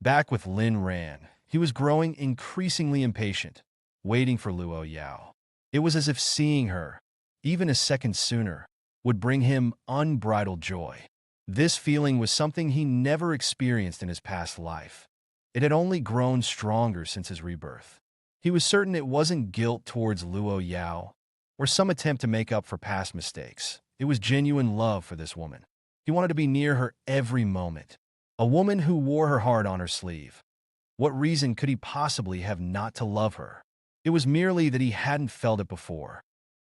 Back with Lin Ran, he was growing increasingly impatient, waiting for Luo Yao. It was as if seeing her, even a second sooner, would bring him unbridled joy. This feeling was something he never experienced in his past life. It had only grown stronger since his rebirth. He was certain it wasn't guilt towards Luo Yao or some attempt to make up for past mistakes. It was genuine love for this woman. He wanted to be near her every moment. A woman who wore her heart on her sleeve. What reason could he possibly have not to love her? It was merely that he hadn't felt it before.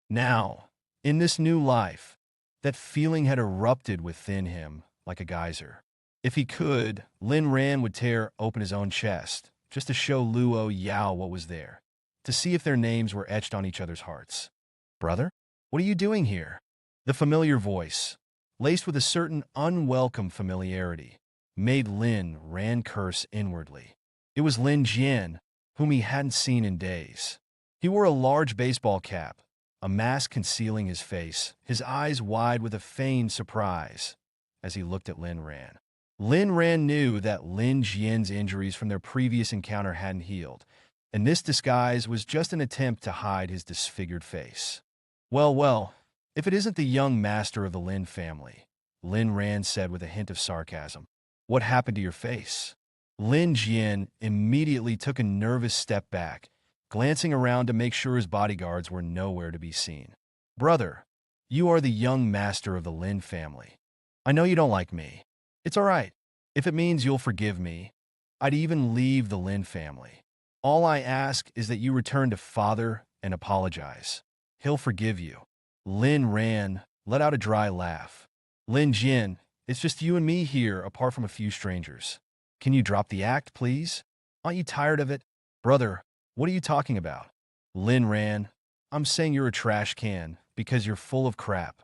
Now, in this new life, that feeling had erupted within him like a geyser. If he could, Lin Ran would tear open his own chest, just to show Luo Yao what was there, to see if their names were etched on each other's hearts. "Brother, what are you doing here?" The familiar voice, laced with a certain unwelcome familiarity, made Lin Ran curse inwardly. It was Lin Jian, whom he hadn't seen in days. He wore a large baseball cap, a mask concealing his face, his eyes wide with a feigned surprise as he looked at Lin Ran. Lin Ran knew that Lin Jian's injuries from their previous encounter hadn't healed, and this disguise was just an attempt to hide his disfigured face. Well, if it isn't the young master of the Lin family," Lin Ran said with a hint of sarcasm. "What happened to your face?" Lin Jian immediately took a nervous step back, glancing around to make sure his bodyguards were nowhere to be seen. "Brother, you are the young master of the Lin family. I know you don't like me. It's all right. If it means you'll forgive me, I'd even leave the Lin family. All I ask is that you return to father and apologize. He'll forgive you." Lin Ran let out a dry laugh. "Lin Jian, it's just you and me here apart from a few strangers. Can you drop the act, please? Aren't you tired of it?" "Brother, what are you talking about?" Lin Ran, "I'm saying you're a trash can because you're full of crap."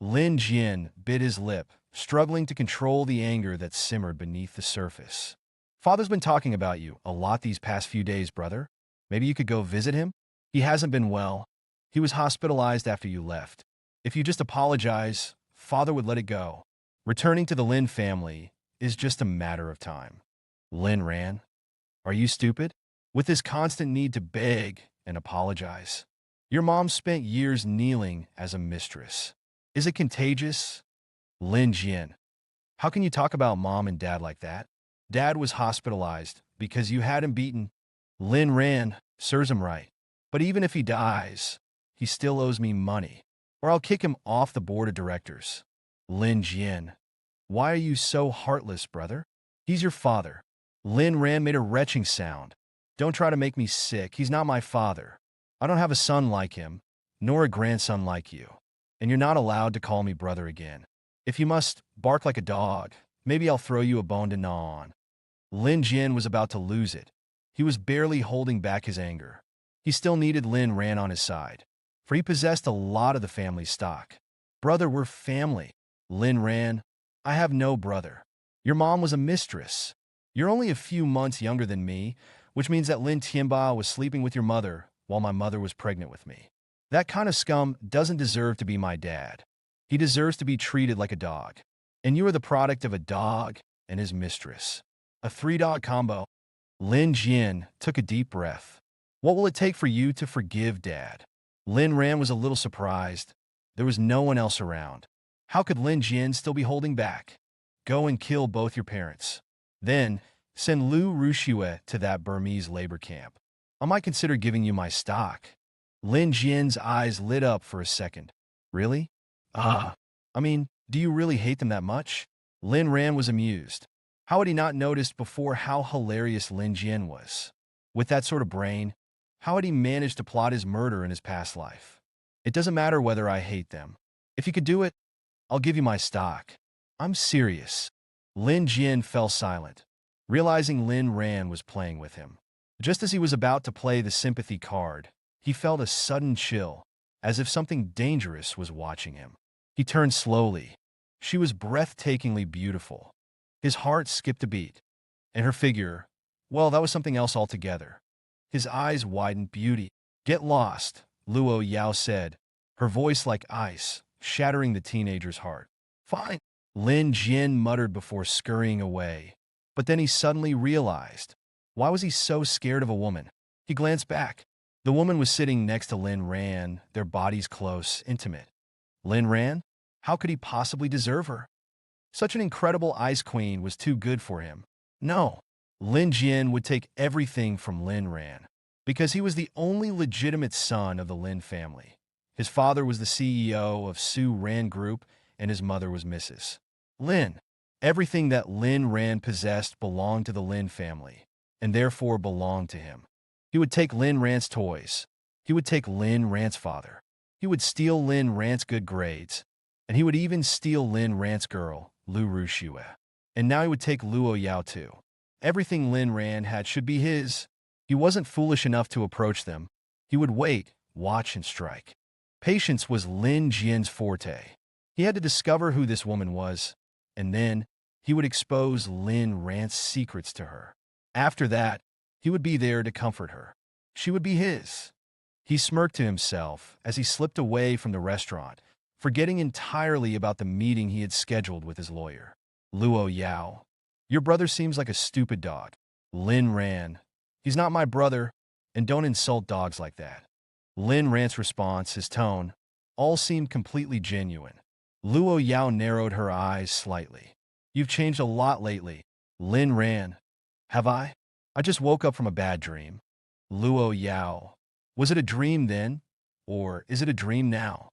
Lin Jian bit his lip, struggling to control the anger that simmered beneath the surface. "Father's been talking about you a lot these past few days, brother. Maybe you could go visit him? He hasn't been well. He was hospitalized after you left. If you just apologize, father would let it go. Returning to the Lin family is just a matter of time." Lin Ran, "Are you stupid? With this constant need to beg and apologize. Your mom spent years kneeling as a mistress. Is it contagious?" Lin Jian, "How can you talk about mom and dad like that? Dad was hospitalized because you had him beaten." Lin Ran, "Serves him right. But even if he dies, he still owes me money, or I'll kick him off the board of directors." Lin Jian, "Why are you so heartless, brother? He's your father." Lin Ran made a retching sound. "Don't try to make me sick. He's not my father. I don't have a son like him, nor a grandson like you. And you're not allowed to call me brother again. If you must bark like a dog, maybe I'll throw you a bone to gnaw on." Lin Jian was about to lose it. He was barely holding back his anger. He still needed Lin Ran on his side, for he possessed a lot of the family stock. "Brother, we're family." Lin Ran, "I have no brother. Your mom was a mistress. You're only a few months younger than me, which means that Lin Tianba was sleeping with your mother while my mother was pregnant with me. That kind of scum doesn't deserve to be my dad. He deserves to be treated like a dog. And you are the product of a dog and his mistress. A three-dog combo." Lin Jian took a deep breath. "What will it take for you to forgive Dad?" Lin Ran was a little surprised. There was no one else around. How could Lin Jian still be holding back? "Go and kill both your parents. Then send Lu Rushue to that Burmese labor camp. I might consider giving you my stock." Lin Jian's eyes lit up for a second. "Really? I mean, do you really hate them that much?" Lin Ran was amused. How had he not noticed before how hilarious Lin Jian was? With that sort of brain, how had he managed to plot his murder in his past life? "It doesn't matter whether I hate them. If you could do it, I'll give you my stock. I'm serious." Lin Jian fell silent, realizing Lin Ran was playing with him. Just as he was about to play the sympathy card, he felt a sudden chill, as if something dangerous was watching him. He turned slowly. She was breathtakingly beautiful. His heart skipped a beat. And her figure, well, that was something else altogether. His eyes widened. "Beauty. Get lost," Luo Yao said, her voice like ice, shattering the teenager's heart. "Fine," Lin Jian muttered before scurrying away. But then he suddenly realized, why was he so scared of a woman? He glanced back. The woman was sitting next to Lin Ran, their bodies close, intimate. Lin Ran? How could he possibly deserve her? Such an incredible ice queen was too good for him. No, Lin Jian would take everything from Lin Ran, because he was the only legitimate son of the Lin family. His father was the CEO of Su Ran Group, and his mother was Mrs. Lin. Everything that Lin Ran possessed belonged to the Lin family, and therefore belonged to him. He would take Lin Ran's toys. He would take Lin Ran's father. He would steal Lin Ran's good grades. And he would even steal Lin Ran's girl, Lu Rushue. And now he would take Luo Yao too. Everything Lin Ran had should be his. He wasn't foolish enough to approach them. He would wait, watch, and strike. Patience was Lin Jian's forte. He had to discover who this woman was, and then he would expose Lin Ran's secrets to her. After that, he would be there to comfort her. She would be his. He smirked to himself as he slipped away from the restaurant, forgetting entirely about the meeting he had scheduled with his lawyer. Luo Yao, your brother seems like a stupid dog. Lin Ran, he's not my brother, and don't insult dogs like that. Lin Ran's response, his tone, all seemed completely genuine. Luo Yao narrowed her eyes slightly. You've changed a lot lately. Lin Ran, have I? I just woke up from a bad dream. Luo Yao, was it a dream then, or is it a dream now?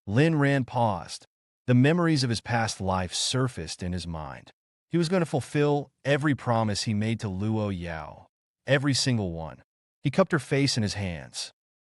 Lin Ran paused. The memories of his past life surfaced in his mind. He was going to fulfill every promise he made to Luo Yao. Every single one. He cupped her face in his hands.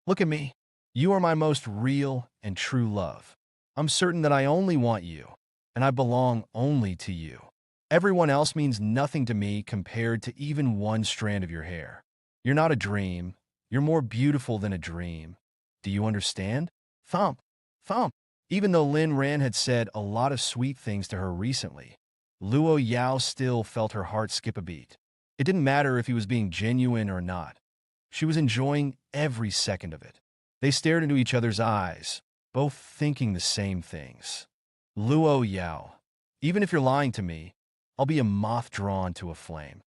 Look at me. You are my most real and true love. I'm certain that I only want you, and I belong only to you. Everyone else means nothing to me compared to even one strand of your hair. You're not a dream. You're more beautiful than a dream. Do you understand? Thump. Thump. Even though Lin Ran had said a lot of sweet things to her recently, Luo Yao still felt her heart skip a beat. It didn't matter if he was being genuine or not. She was enjoying every second of it. They stared into each other's eyes, both thinking the same things. Luo Yao, even if you're lying to me, I'll be a moth drawn to a flame.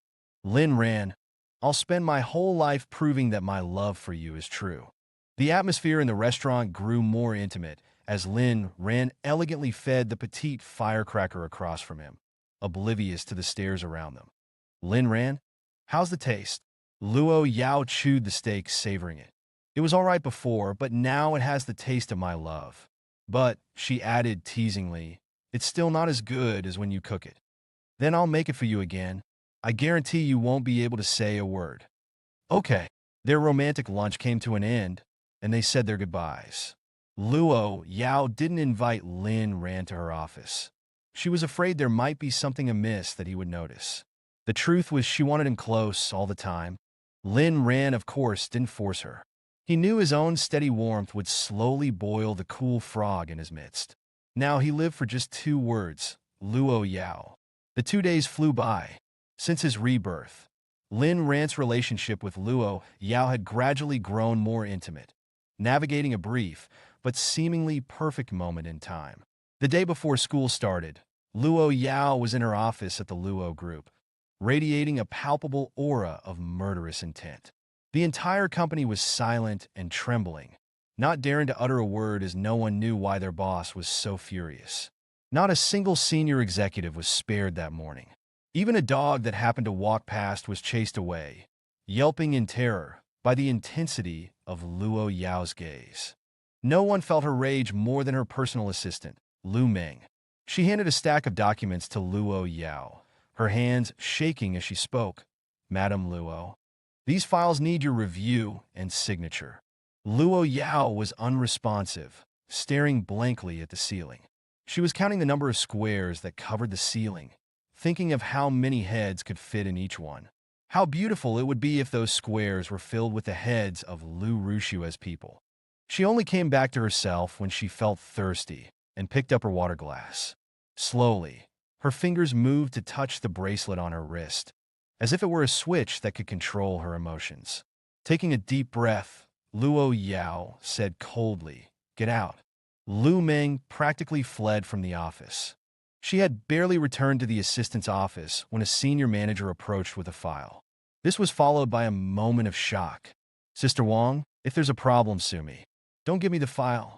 Lin Ran, I'll spend my whole life proving that my love for you is true. The atmosphere in the restaurant grew more intimate as Lin Ran elegantly fed the petite firecracker across from him, oblivious to the stares around them. Lin Ran, how's the taste? Luo Yao chewed the steak, savoring it. It was all right before, but now it has the taste of my love. But, she added teasingly, it's still not as good as when you cook it. Then I'll make it for you again. I guarantee you won't be able to say a word. Okay. Their romantic lunch came to an end, and they said their goodbyes. Luo Yao didn't invite Lin Ran to her office. She was afraid there might be something amiss that he would notice. The truth was she wanted him close all the time. Lin Ran, of course, didn't force her. He knew his own steady warmth would slowly boil the cool frog in his midst. Now he lived for just 2 words, Luo Yao. The 2 days flew by. Since his rebirth, Lin Ran's relationship with Luo Yao had gradually grown more intimate, navigating a brief but seemingly perfect moment in time. The day before school started, Luo Yao was in her office at the Luo Group, radiating a palpable aura of murderous intent. The entire company was silent and trembling, not daring to utter a word as no one knew why their boss was so furious. Not a single senior executive was spared that morning. Even a dog that happened to walk past was chased away, yelping in terror by the intensity of Luo Yao's gaze. No one felt her rage more than her personal assistant, Lu Meng. She handed a stack of documents to Luo Yao, her hands shaking as she spoke. Madam Luo, these files need your review and signature. Luo Yao was unresponsive, staring blankly at the ceiling. She was counting the number of squares that covered the ceiling, thinking of how many heads could fit in each one. How beautiful it would be if those squares were filled with the heads of Lu Rushue's people. She only came back to herself when she felt thirsty and picked up her water glass. Slowly, her fingers moved to touch the bracelet on her wrist, as if it were a switch that could control her emotions. Taking a deep breath, Luo Yao said coldly, "Get out." Lu Meng practically fled from the office. She had barely returned to the assistant's office when a senior manager approached with a file. This was followed by a moment of shock. Sister Wang, if there's a problem, sue me. Don't give me the file.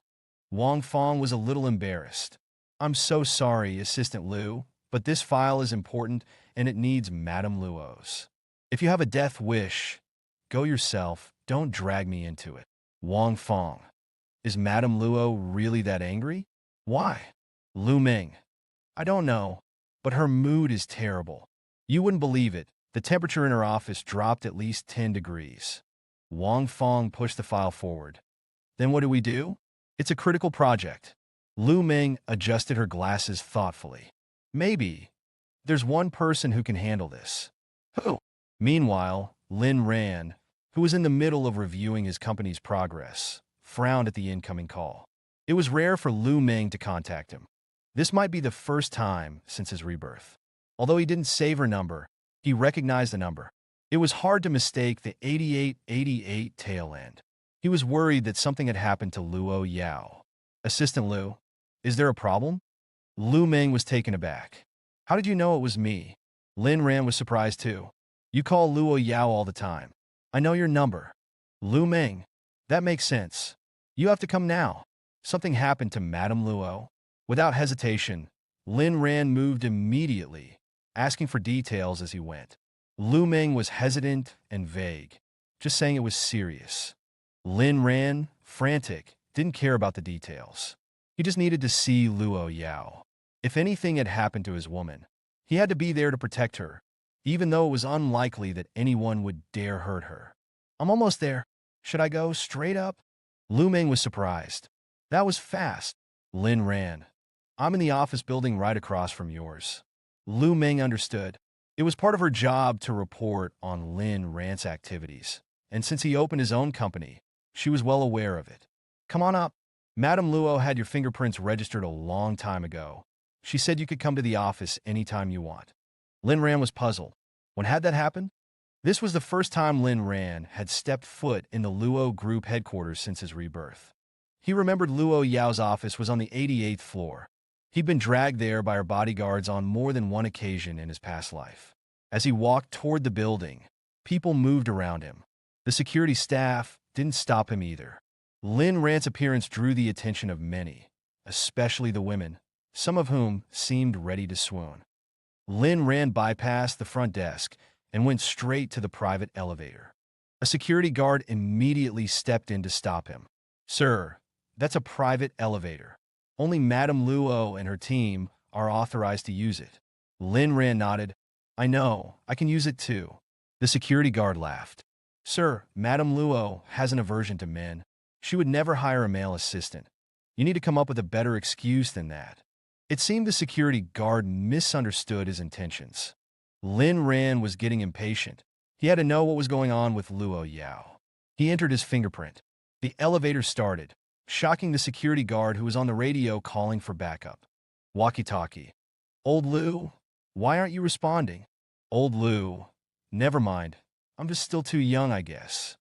Wang Fong was a little embarrassed. I'm so sorry, Assistant Liu, but this file is important and it needs Madame Luo's. If you have a death wish, go yourself. Don't drag me into it. Wang Fong. Is Madame Luo really that angry? Why? Lu Ming. I don't know, but her mood is terrible. You wouldn't believe it. The temperature in her office dropped at least 10 degrees. Wang Fong pushed the file forward. Then what do? It's a critical project. Lu Ming adjusted her glasses thoughtfully. Maybe. There's one person who can handle this. Who? Meanwhile, Lin Ran, who was in the middle of reviewing his company's progress, frowned at the incoming call. It was rare for Lu Ming to contact him. This might be the first time since his rebirth. Although he didn't save her number, he recognized the number. It was hard to mistake the 8888 tail end. He was worried that something had happened to Luo Yao. Assistant Liu, is there a problem? Lu Ming was taken aback. How did you know it was me? Lin Ran was surprised too. You call Luo Yao all the time. I know your number. Lu Ming. That makes sense. You have to come now. Something happened to Madame Luo. Without hesitation, Lin Ran moved immediately, asking for details as he went. Lu Ming was hesitant and vague, just saying it was serious. Lin Ran, frantic, didn't care about the details. He just needed to see Luo Yao. If anything had happened to his woman, he had to be there to protect her, even though it was unlikely that anyone would dare hurt her. I'm almost there. Should I go straight up? Lu Ming was surprised. That was fast. Lin Ran. I'm in the office building right across from yours. Lu Ming understood. It was part of her job to report on Lin Ran's activities, and since he opened his own company, she was well aware of it. Come on up. Madame Luo had your fingerprints registered a long time ago. She said you could come to the office anytime you want. Lin Ran was puzzled. When had that happened? This was the first time Lin Ran had stepped foot in the Luo Group headquarters since his rebirth. He remembered Luo Yao's office was on the 88th floor. He'd been dragged there by her bodyguards on more than one occasion in his past life. As he walked toward the building, people moved around him. The security staff didn't stop him either. Lin Ran's appearance drew the attention of many, especially the women, some of whom seemed ready to swoon. Lin Ran bypassed the front desk and went straight to the private elevator. A security guard immediately stepped in to stop him. Sir, that's a private elevator. Only Madame Luo and her team are authorized to use it. Lin Ran nodded. I know, I can use it too. The security guard laughed. Sir, Madame Luo has an aversion to men. She would never hire a male assistant. You need to come up with a better excuse than that. It seemed the security guard misunderstood his intentions. Lin Ran was getting impatient. He had to know what was going on with Luo Yao. He entered his fingerprint. The elevator started, shocking the security guard who was on the radio calling for backup. Walkie-talkie. Old Lu, why aren't you responding? Old Lu, never mind. I'm just still too young, I guess.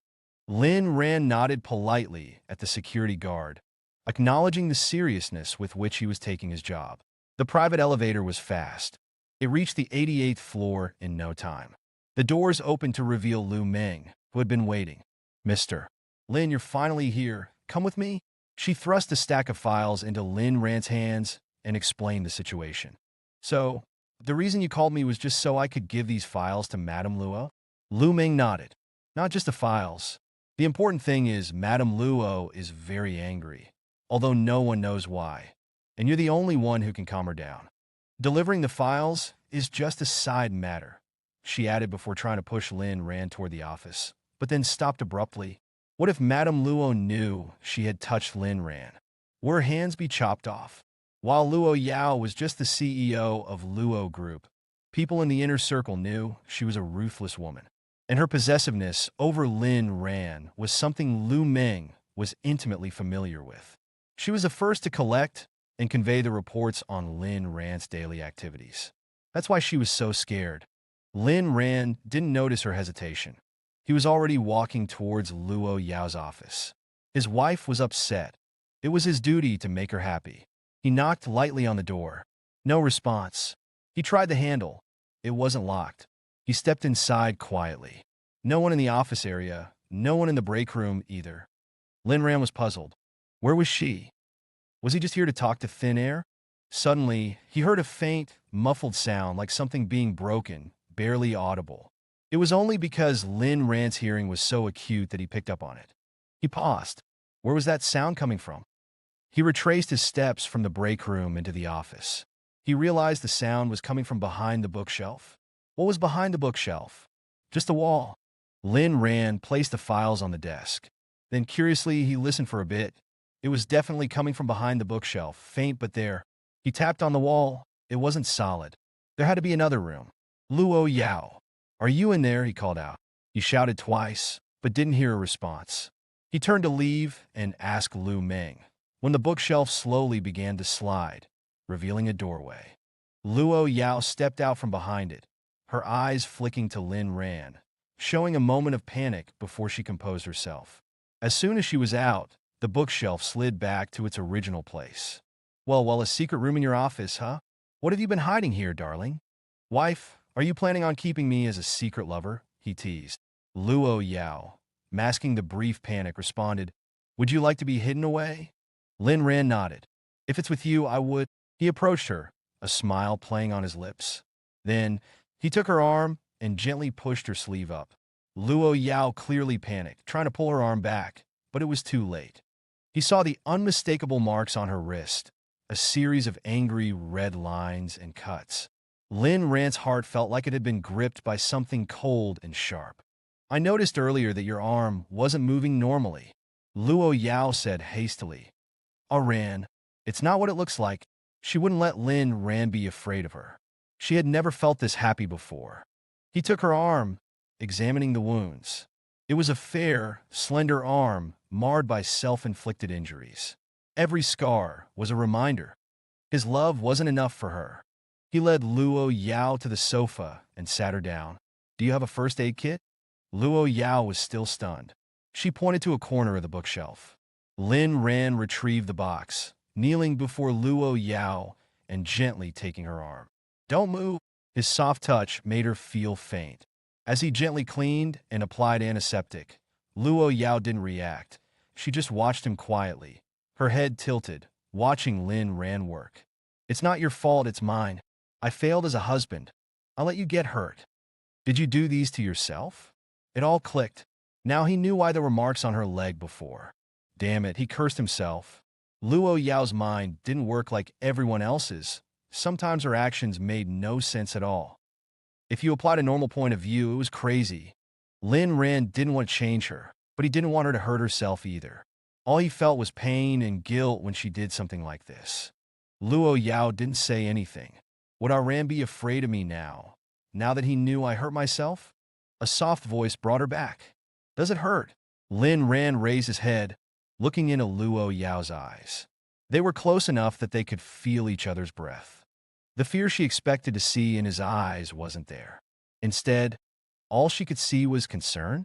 Lin Ran nodded politely at the security guard, acknowledging the seriousness with which he was taking his job. The private elevator was fast. It reached the 88th floor in no time. The doors opened to reveal Lu Ming, who had been waiting. Mr. Lin, you're finally here. Come with me? She thrust a stack of files into Lin Ran's hands and explained the situation. So, the reason you called me was just so I could give these files to Madame Luo? Lu Ming nodded. Not just the files. The important thing is Madame Luo is very angry, although no one knows why, and you're the only one who can calm her down. Delivering the files is just a side matter, she added before trying to push Lin Ran toward the office, but then stopped abruptly. What if Madame Luo knew she had touched Lin Ran? Would her hands be chopped off? While Luo Yao was just the CEO of Luo Group, people in the inner circle knew she was a ruthless woman, and her possessiveness over Lin Ran was something Lu Ming was intimately familiar with. She was the first to collect and convey the reports on Lin Ran's daily activities. That's why she was so scared. Lin Ran didn't notice her hesitation. He was already walking towards Luo Yao's office. His wife was upset. It was his duty to make her happy. He knocked lightly on the door. No response. He tried the handle. It wasn't locked. He stepped inside quietly. No one in the office area, no one in the break room either. Lin Ran was puzzled. Where was she? Was he just here to talk to thin air? Suddenly, he heard a faint, muffled sound like something being broken, barely audible. It was only because Lin Ran's hearing was so acute that he picked up on it. He paused. Where was that sound coming from? He retraced his steps from the break room into the office. He realized the sound was coming from behind the bookshelf. What was behind the bookshelf? Just a wall. Lin Ran placed the files on the desk. Then curiously, he listened for a bit. It was definitely coming from behind the bookshelf, faint but there. He tapped on the wall. It wasn't solid. There had to be another room. Luo Yao. Are you in there? He called out. He shouted twice, but didn't hear a response. He turned to leave and asked Lu Meng, when the bookshelf slowly began to slide, revealing a doorway. Luo Yao stepped out from behind it, her eyes flicking to Lin Ran, showing a moment of panic before she composed herself. As soon as she was out, the bookshelf slid back to its original place. Well, a secret room in your office, huh? What have you been hiding here, darling? Wife, are you planning on keeping me as a secret lover? He teased. Luo Yao, masking the brief panic, responded, Would you like to be hidden away? Lin Ran nodded. If it's with you, I would. He approached her, a smile playing on his lips. Then, he took her arm and gently pushed her sleeve up. Luo Yao clearly panicked, trying to pull her arm back, but it was too late. He saw the unmistakable marks on her wrist, a series of angry red lines and cuts. Lin Ran's heart felt like it had been gripped by something cold and sharp. I noticed earlier that your arm wasn't moving normally, Luo Yao said hastily. Oh, Ran, it's not what it looks like. She wouldn't let Lin Ran be afraid of her. She had never felt this happy before. He took her arm, examining the wounds. It was a fair, slender arm marred by self-inflicted injuries. Every scar was a reminder. His love wasn't enough for her. He led Luo Yao to the sofa and sat her down. Do you have a first aid kit? Luo Yao was still stunned. She pointed to a corner of the bookshelf. Lin Ran retrieved the box, kneeling before Luo Yao and gently taking her arm. Don't move. His soft touch made her feel faint. As he gently cleaned and applied antiseptic, Luo Yao didn't react. She just watched him quietly, her head tilted, watching Lin Ran work. It's not your fault, it's mine. I failed as a husband. I'll let you get hurt. Did you do these to yourself? It all clicked. Now he knew why there were marks on her leg before. Damn it, he cursed himself. Luo Yao's mind didn't work like everyone else's. Sometimes her actions made no sense at all. If you applied a normal point of view, it was crazy. Lin Ran didn't want to change her, but he didn't want her to hurt herself either. All he felt was pain and guilt when she did something like this. Luo Yao didn't say anything. Would our Ran be afraid of me now that he knew I hurt myself? A soft voice brought her back. Does it hurt? Lin Ran raised his head, looking into Luo Yao's eyes. They were close enough that they could feel each other's breath. The fear she expected to see in his eyes wasn't there. Instead, all she could see was concern.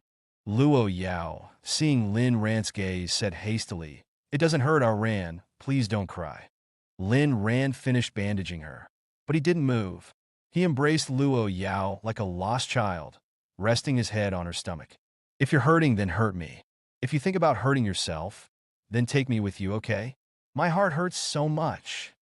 Luo Yao, seeing Lin Ran's gaze, said hastily, It doesn't hurt, our Ran. Please don't cry. Lin Ran finished bandaging her, but he didn't move. He embraced Luo Yao like a lost child, resting his head on her stomach. If you're hurting, then hurt me. If you think about hurting yourself, then take me with you, okay? My heart hurts so much.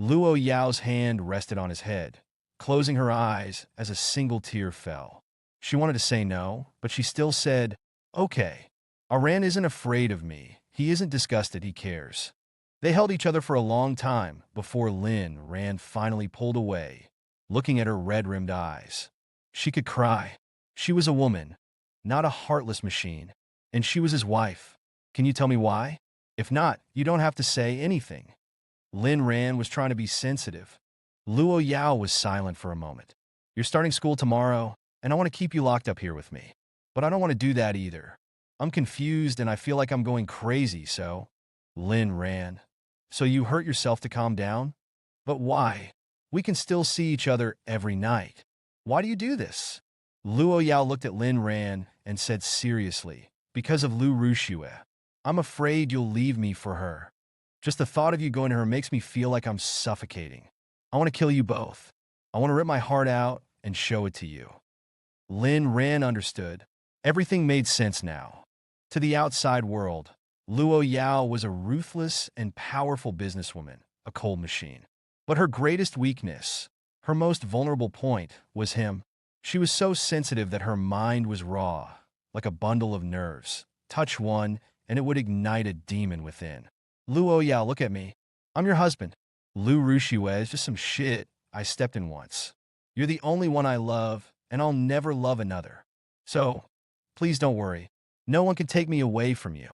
Luo Yao's hand rested on his head, closing her eyes as a single tear fell. She wanted to say no, but she still said, Okay. Aran isn't afraid of me. He isn't disgusted, he cares. They held each other for a long time before Lin Ran finally pulled away, looking at her red-rimmed eyes. She could cry. She was a woman, not a heartless machine, and she was his wife. Can you tell me why? If not, you don't have to say anything. Lin Ran was trying to be sensitive. Luo Yao was silent for a moment. You're starting school tomorrow, and I want to keep you locked up here with me. But I don't want to do that either. I'm confused and I feel like I'm going crazy, so... Lin Ran. So you hurt yourself to calm down? But why? We can still see each other every night. Why do you do this? Luo Yao looked at Lin Ran and said seriously, Because of Lu Ruxue. I'm afraid you'll leave me for her. Just the thought of you going to her makes me feel like I'm suffocating. I want to kill you both. I want to rip my heart out and show it to you. Lin Ran understood. Everything made sense now. To the outside world, Luo Yao was a ruthless and powerful businesswoman, a cold machine. But her greatest weakness, her most vulnerable point, was him. She was so sensitive that her mind was raw, like a bundle of nerves. Touch one, and it would ignite a demon within. Luo Yao, look at me. I'm your husband. Lu Rushiwei is just some shit I stepped in once. You're the only one I love, and I'll never love another. So, please don't worry. No one can take me away from you.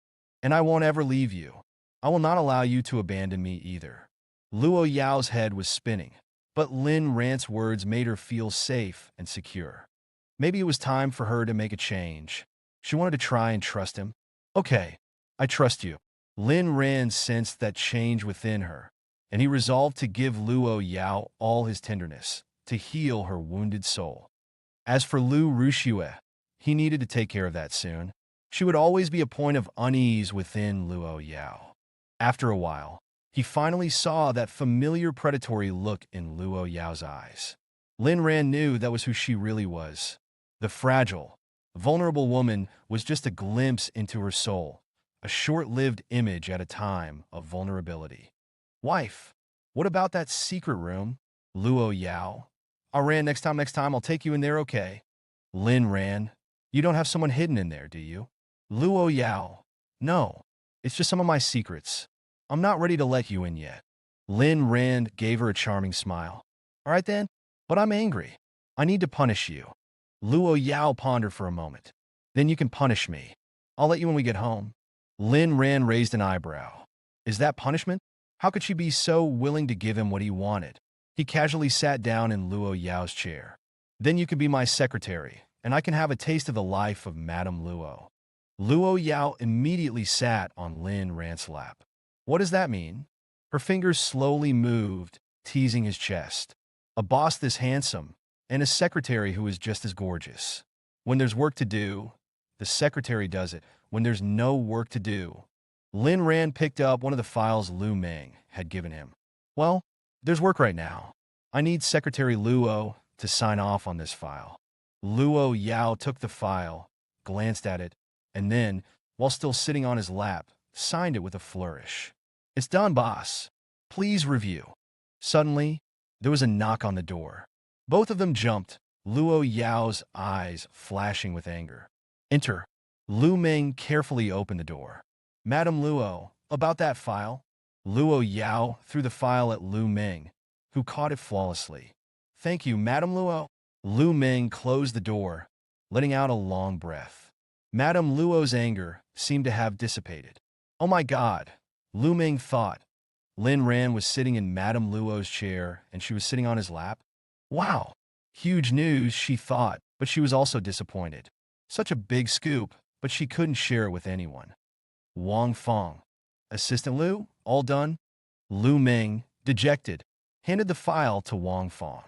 And I won't ever leave you. I will not allow you to abandon me either. Luo Yao's head was spinning, but Lin Ran's words made her feel safe and secure. Maybe it was time for her to make a change. She wanted to try and trust him. Okay, I trust you. Lin Ran sensed that change within her, and he resolved to give Luo Yao all his tenderness, to heal her wounded soul. As for Lu Rushiwei, he needed to take care of that soon. She would always be a point of unease within Luo Yao. After a while, he finally saw that familiar predatory look in Luo Yao's eyes. Lin Ran knew that was who she really was. The fragile, vulnerable woman was just a glimpse into her soul, a short-lived image at a time of vulnerability. Wife, what about that secret room? Luo Yao. Ran, next time I'll take you in there, okay? Lin Ran, you don't have someone hidden in there, do you? Luo Yao. No, it's just some of my secrets. I'm not ready to let you in yet. Lin Ran gave her a charming smile. All right then, but I'm angry. I need to punish you. Luo Yao pondered for a moment. Then you can punish me. I'll let you when we get home. Lin Ran raised an eyebrow. Is that punishment? How could she be so willing to give him what he wanted? He casually sat down in Luo Yao's chair. Then you can be my secretary, and I can have a taste of the life of Madame Luo. Luo Yao immediately sat on Lin Ran's lap. What does that mean? Her fingers slowly moved, teasing his chest. A boss this handsome, and a secretary who is just as gorgeous. When there's work to do, the secretary does it. When there's no work to do. Lin Ran picked up one of the files Lu Meng had given him. Well, there's work right now. I need Secretary Luo to sign off on this file. Luo Yao took the file, glanced at it, and then, while still sitting on his lap, signed it with a flourish. It's done, boss. Please review. Suddenly, there was a knock on the door. Both of them jumped, Luo Yao's eyes flashing with anger. Enter. Lu Meng carefully opened the door. Madame Luo, about that file? Luo Yao threw the file at Lu Meng, who caught it flawlessly. Thank you, Madame Luo. Lu Meng closed the door, letting out a long breath. Madame Luo's anger seemed to have dissipated. Oh my God, Lu Meng thought. Lin Ran was sitting in Madame Luo's chair, and she was sitting on his lap. Wow, huge news, she thought, but she was also disappointed. Such a big scoop, but she couldn't share it with anyone. Wang Fong. Assistant Lu, all done? Lu Meng, dejected, handed the file to Wang Fong.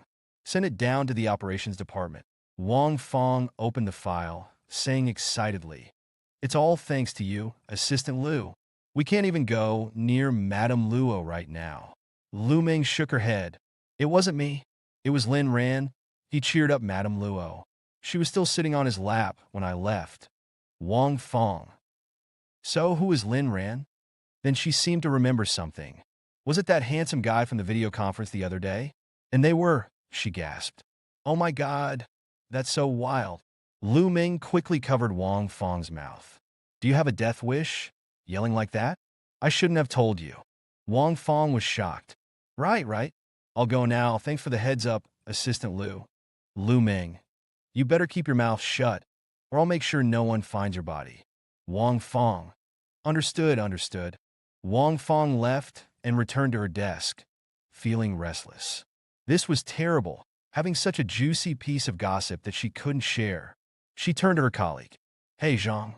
Send it down to the operations department. Wang Fong opened the file, saying excitedly, It's all thanks to you, Assistant Lu. We can't even go near Madame Luo right now. Lu Meng shook her head. It wasn't me. It was Lin Ran. He cheered up Madame Luo. She was still sitting on his lap when I left. Wang Fong. So, who is Lin Ran? Then she seemed to remember something. Was it that handsome guy from the video conference the other day? And they were, she gasped. Oh my God, that's so wild. Lu Meng quickly covered Wang Fong's mouth. Do you have a death wish? Yelling like that? I shouldn't have told you. Wang Fong was shocked. Right. I'll go now. Thanks for the heads up, Assistant Lu. Lu Meng. You better keep your mouth shut, or I'll make sure no one finds your body. Wang Fong. Understood. Wang Fong left and returned to her desk, feeling restless. This was terrible, having such a juicy piece of gossip that she couldn't share. She turned to her colleague. Hey, Zhang,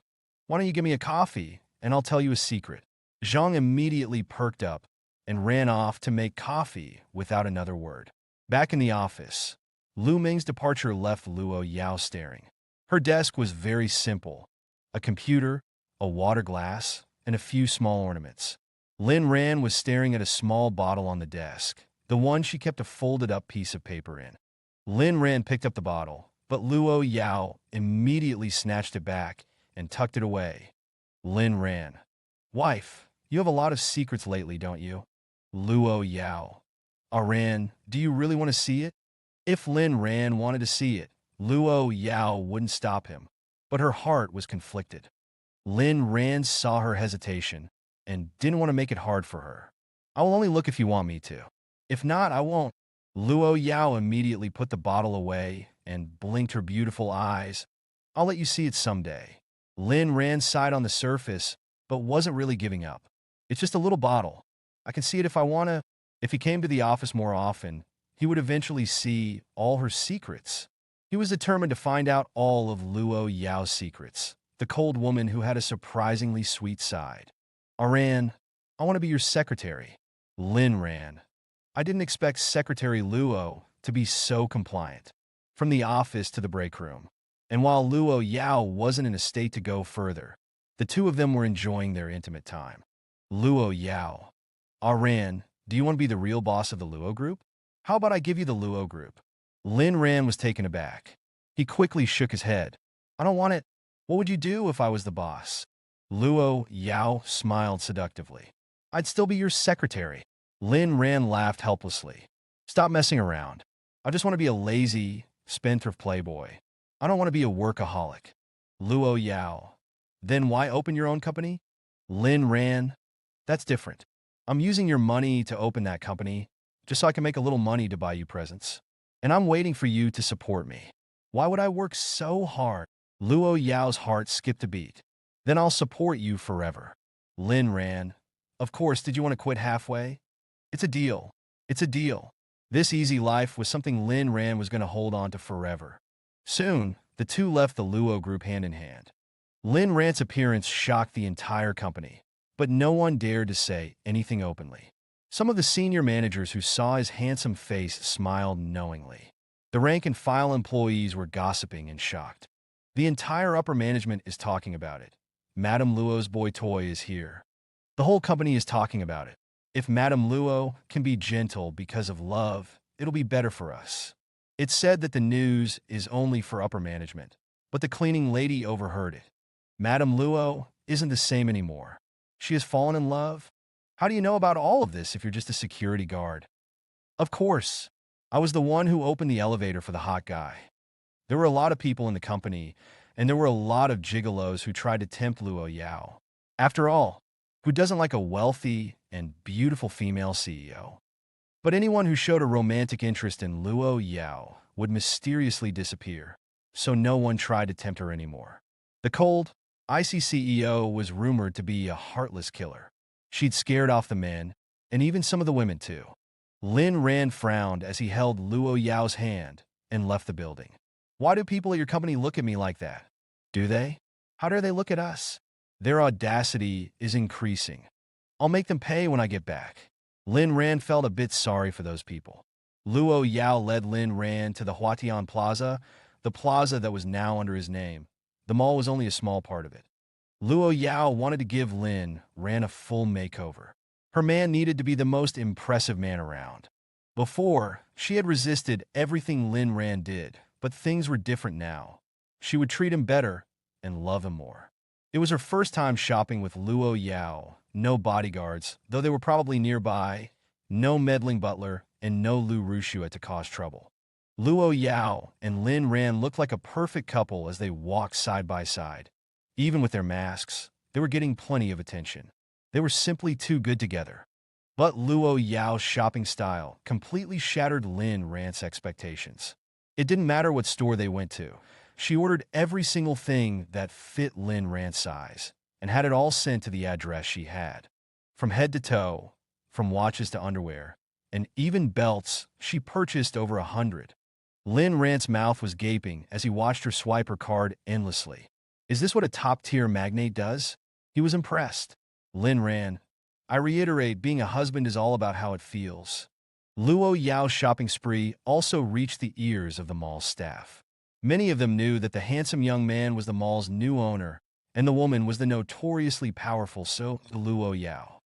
why don't you give me a coffee, and I'll tell you a secret. Zhang immediately perked up and ran off to make coffee without another word. Back in the office, Lu Meng's departure left Luo Yao staring. Her desk was very simple. A computer, a water glass, and a few small ornaments. Lin Ran was staring at a small bottle on the desk, the one she kept a folded-up piece of paper in. Lin Ran picked up the bottle, but Luo Yao immediately snatched it back and tucked it away. Lin Ran. Wife, you have a lot of secrets lately, don't you? Luo Yao. Aran, do you really want to see it? If Lin Ran wanted to see it, Luo Yao wouldn't stop him, but her heart was conflicted. Lin Ran saw her hesitation and didn't want to make it hard for her. I will only look if you want me to. If not, I won't. Luo Yao immediately put the bottle away and blinked her beautiful eyes. I'll let you see it someday. Lin Ran sighed on the surface, but wasn't really giving up. It's just a little bottle. I can see it if I want to. If he came to the office more often, he would eventually see all her secrets. He was determined to find out all of Luo Yao's secrets, the cold woman who had a surprisingly sweet side. Aran, I want to be your secretary. Lin Ran. I didn't expect Secretary Luo to be so compliant. From the office to the break room. And while Luo Yao wasn't in a state to go further, the two of them were enjoying their intimate time. Luo Yao. Aran, do you want to be the real boss of the Luo group? How about I give you the Luo group? Lin Ran was taken aback. He quickly shook his head. I don't want it. What would you do if I was the boss? Luo Yao smiled seductively. I'd still be your secretary. Lin Ran laughed helplessly. Stop messing around. I just want to be a lazy, spendthrift playboy. I don't want to be a workaholic. Luo Yao. Then why open your own company? Lin Ran. That's different. I'm using your money to open that company, just so I can make a little money to buy you presents. And I'm waiting for you to support me. Why would I work so hard? Luo Yao's heart skipped a beat. Then I'll support you forever. Lin Ran. Of course, did you want to quit halfway? It's a deal. It's a deal. This easy life was something Lin Ran was going to hold on to forever. Soon, the two left the Luo group hand in hand. Lin Ran's appearance shocked the entire company, but no one dared to say anything openly. Some of the senior managers who saw his handsome face smiled knowingly. The rank-and-file employees were gossiping and shocked. The entire upper management is talking about it. Madame Luo's boy toy is here. The whole company is talking about it. If Madame Luo can be gentle because of love, it'll be better for us. It's said that the news is only for upper management, but the cleaning lady overheard it. Madame Luo isn't the same anymore. She has fallen in love. How do you know about all of this if you're just a security guard? Of course. I was the one who opened the elevator for the hot guy. There were a lot of people in the company, and there were a lot of gigolos who tried to tempt Luo Yao. After all, who doesn't like a wealthy and beautiful female CEO? But anyone who showed a romantic interest in Luo Yao would mysteriously disappear, so no one tried to tempt her anymore. The cold, icy CEO was rumored to be a heartless killer. She'd scared off the men, and even some of the women too. Lin Ran frowned as he held Luo Yao's hand and left the building. Why do people at your company look at me like that? Do they? How dare they look at us? Their audacity is increasing. I'll make them pay when I get back. Lin Ran felt a bit sorry for those people. Luo Yao led Lin Ran to the Huatian Plaza, the plaza that was now under his name. The mall was only a small part of it. Luo Yao wanted to give Lin Ran a full makeover. Her man needed to be the most impressive man around. Before, she had resisted everything Lin Ran did, but things were different now. She would treat him better and love him more. It was her first time shopping with Luo Yao. No bodyguards, though they were probably nearby, no meddling butler, and no Lu Rushua to cause trouble. Luo Yao and Lin Ran looked like a perfect couple as they walked side by side. Even with their masks, they were getting plenty of attention. They were simply too good together. But Luo Yao's shopping style completely shattered Lin Ran's expectations. It didn't matter what store they went to. She ordered every single thing that fit Lin Ran's size and had it all sent to the address she had. From head to toe, from watches to underwear, and even belts, she purchased over 100. Lin Ran's mouth was gaping as he watched her swipe her card endlessly. Is this what a top-tier magnate does? He was impressed. Lin Ran. I reiterate, being a husband is all about how it feels. Luo Yao's shopping spree also reached the ears of the mall's staff. Many of them knew that the handsome young man was the mall's new owner, and the woman was the notoriously powerful Luo Yao.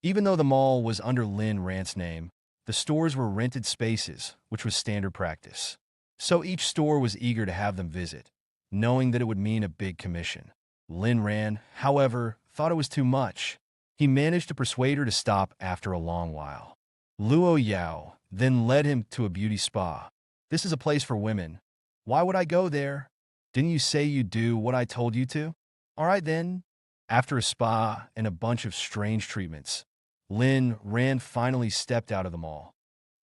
Even though the mall was under Lin Ran's name, The stores were rented spaces, which was standard practice. So each store was eager to have them visit, knowing that it would mean a big commission. Lin Ran, however, thought it was too much. He managed to persuade her to stop after a long while. Luo Yao then led him to a beauty spa. This is a place for women. Why would I go there? Didn't you say you'd do what I told you to? All right then. After a spa and a bunch of strange treatments, Lin Ran finally stepped out of the mall.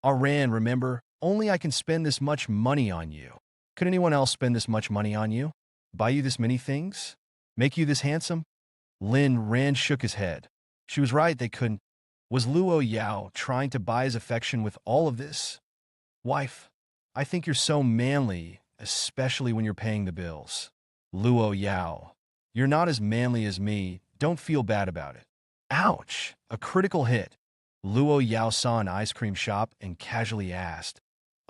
Ran, remember, only I can spend this much money on you. Could anyone else spend this much money on you? Buy you this many things? Make you this handsome? Lin Ran shook his head. She was right, they couldn't. Was Luo Yao trying to buy his affection with all of this? Wife, I think you're so manly, especially when you're paying the bills. Luo Yao, you're not as manly as me. Don't feel bad about it. Ouch! A critical hit. Luo Yao saw an ice cream shop and casually asked,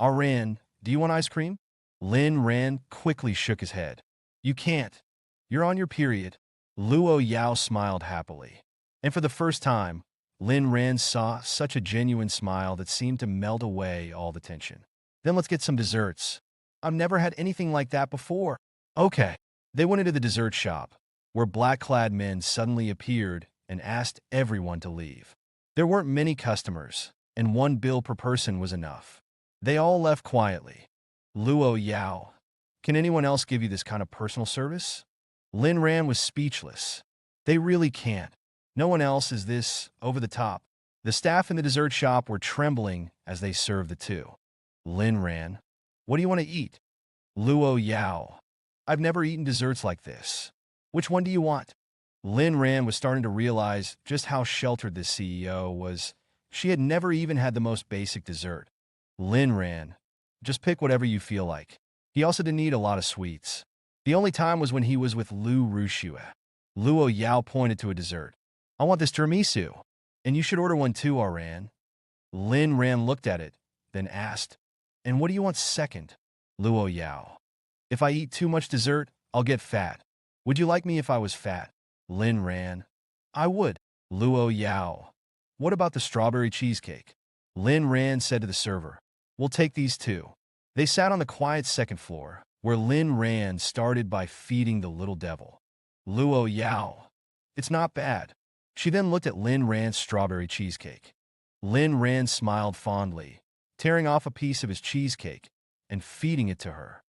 Ran, do you want ice cream? Lin Ran quickly shook his head. You can't. You're on your period. Luo Yao smiled happily. And for the first time, Lin Ran saw such a genuine smile that seemed to melt away all the tension. Then let's get some desserts. I've never had anything like that before. Okay. They went into the dessert shop, where black-clad men suddenly appeared and asked everyone to leave. There weren't many customers, and one bill per person was enough. They all left quietly. Luo Yao, can anyone else give you this kind of personal service? Lin Ran was speechless. They really can't. No one else is this over the top. The staff in the dessert shop were trembling as they served the two. Lin Ran, what do you want to eat? Luo Yao, I've never eaten desserts like this. Which one do you want? Lin Ran was starting to realize just how sheltered this CEO was. She had never even had the most basic dessert. Lin Ran, just pick whatever you feel like. He also didn't eat a lot of sweets. The only time was when he was with Lu Rushue. Luo Yao pointed to a dessert. I want this tiramisu. And you should order one too, Ran. Lin Ran looked at it, then asked, and what do you want second? Luo Yao. If I eat too much dessert, I'll get fat. Would you like me if I was fat? Lin Ran. I would. Luo Yao. What about the strawberry cheesecake? Lin Ran said to the server. We'll take these two. They sat on the quiet second floor, where Lin Ran started by feeding the little devil. Luo Yao. It's not bad. She then looked at Lin Ran's strawberry cheesecake. Lin Ran smiled fondly, tearing off a piece of his cheesecake and feeding it to her.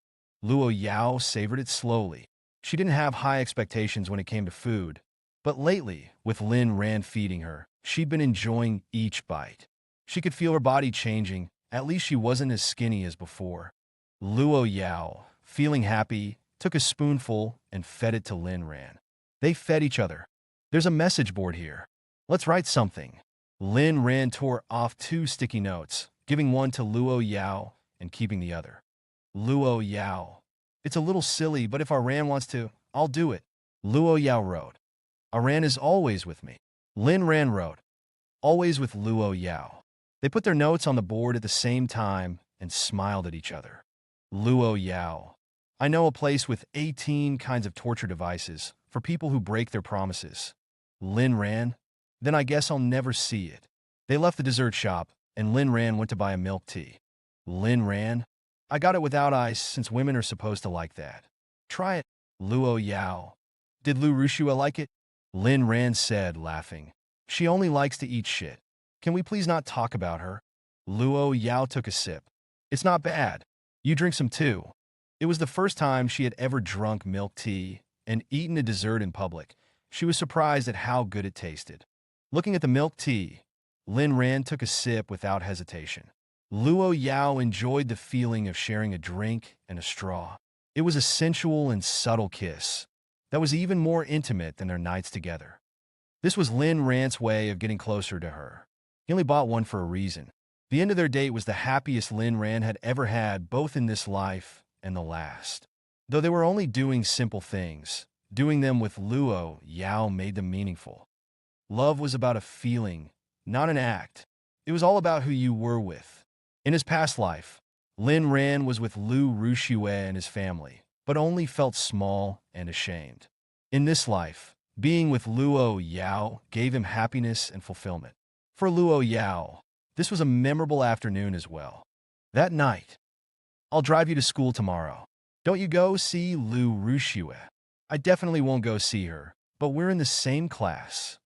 Luo Yao savored it slowly. She didn't have high expectations when it came to food, but lately, with Lin Ran feeding her, she'd been enjoying each bite. She could feel her body changing. At least she wasn't as skinny as before. Luo Yao, feeling happy, took a spoonful and fed it to Lin Ran. They fed each other. There's a message board here. Let's write something. Lin Ran tore off 2 sticky notes, giving one to Luo Yao and keeping the other. Luo Yao. It's a little silly, but if Ran wants to, I'll do it. Luo Yao wrote. Ran is always with me. Lin Ran wrote. Always with Luo Yao. They put their notes on the board at the same time and smiled at each other. Luo Yao. I know a place with 18 kinds of torture devices for people who break their promises. Lin Ran. Then I guess I'll never see it. They left the dessert shop, and Lin Ran went to buy a milk tea. Lin Ran. I got it without ice since women are supposed to like that. Try it. Luo Yao. Did Lu Rushua like it? Lin Ran said, laughing. She only likes to eat shit. Can we please not talk about her? Luo Yao took a sip. It's not bad. You drink some too. It was the first time she had ever drunk milk tea and eaten a dessert in public. She was surprised at how good it tasted. Looking at the milk tea, Lin Ran took a sip without hesitation. Luo Yao enjoyed the feeling of sharing a drink and a straw. It was a sensual and subtle kiss that was even more intimate than their nights together. This was Lin Ran's way of getting closer to her. He only bought one for a reason. The end of their date was the happiest Lin Ran had ever had, both in this life and the last. Though they were only doing simple things, doing them with Luo Yao made them meaningful. Love was about a feeling, not an act. It was all about who you were with. In his past life, Lin Ran was with Lu Rushue and his family, but only felt small and ashamed. In this life, being with Luo Yao gave him happiness and fulfillment. For Luo Yao, This was a memorable afternoon as well. That night, I'll drive you to school tomorrow. Don't you go see Lu Rushue. I definitely won't go see her, but we're in the same class.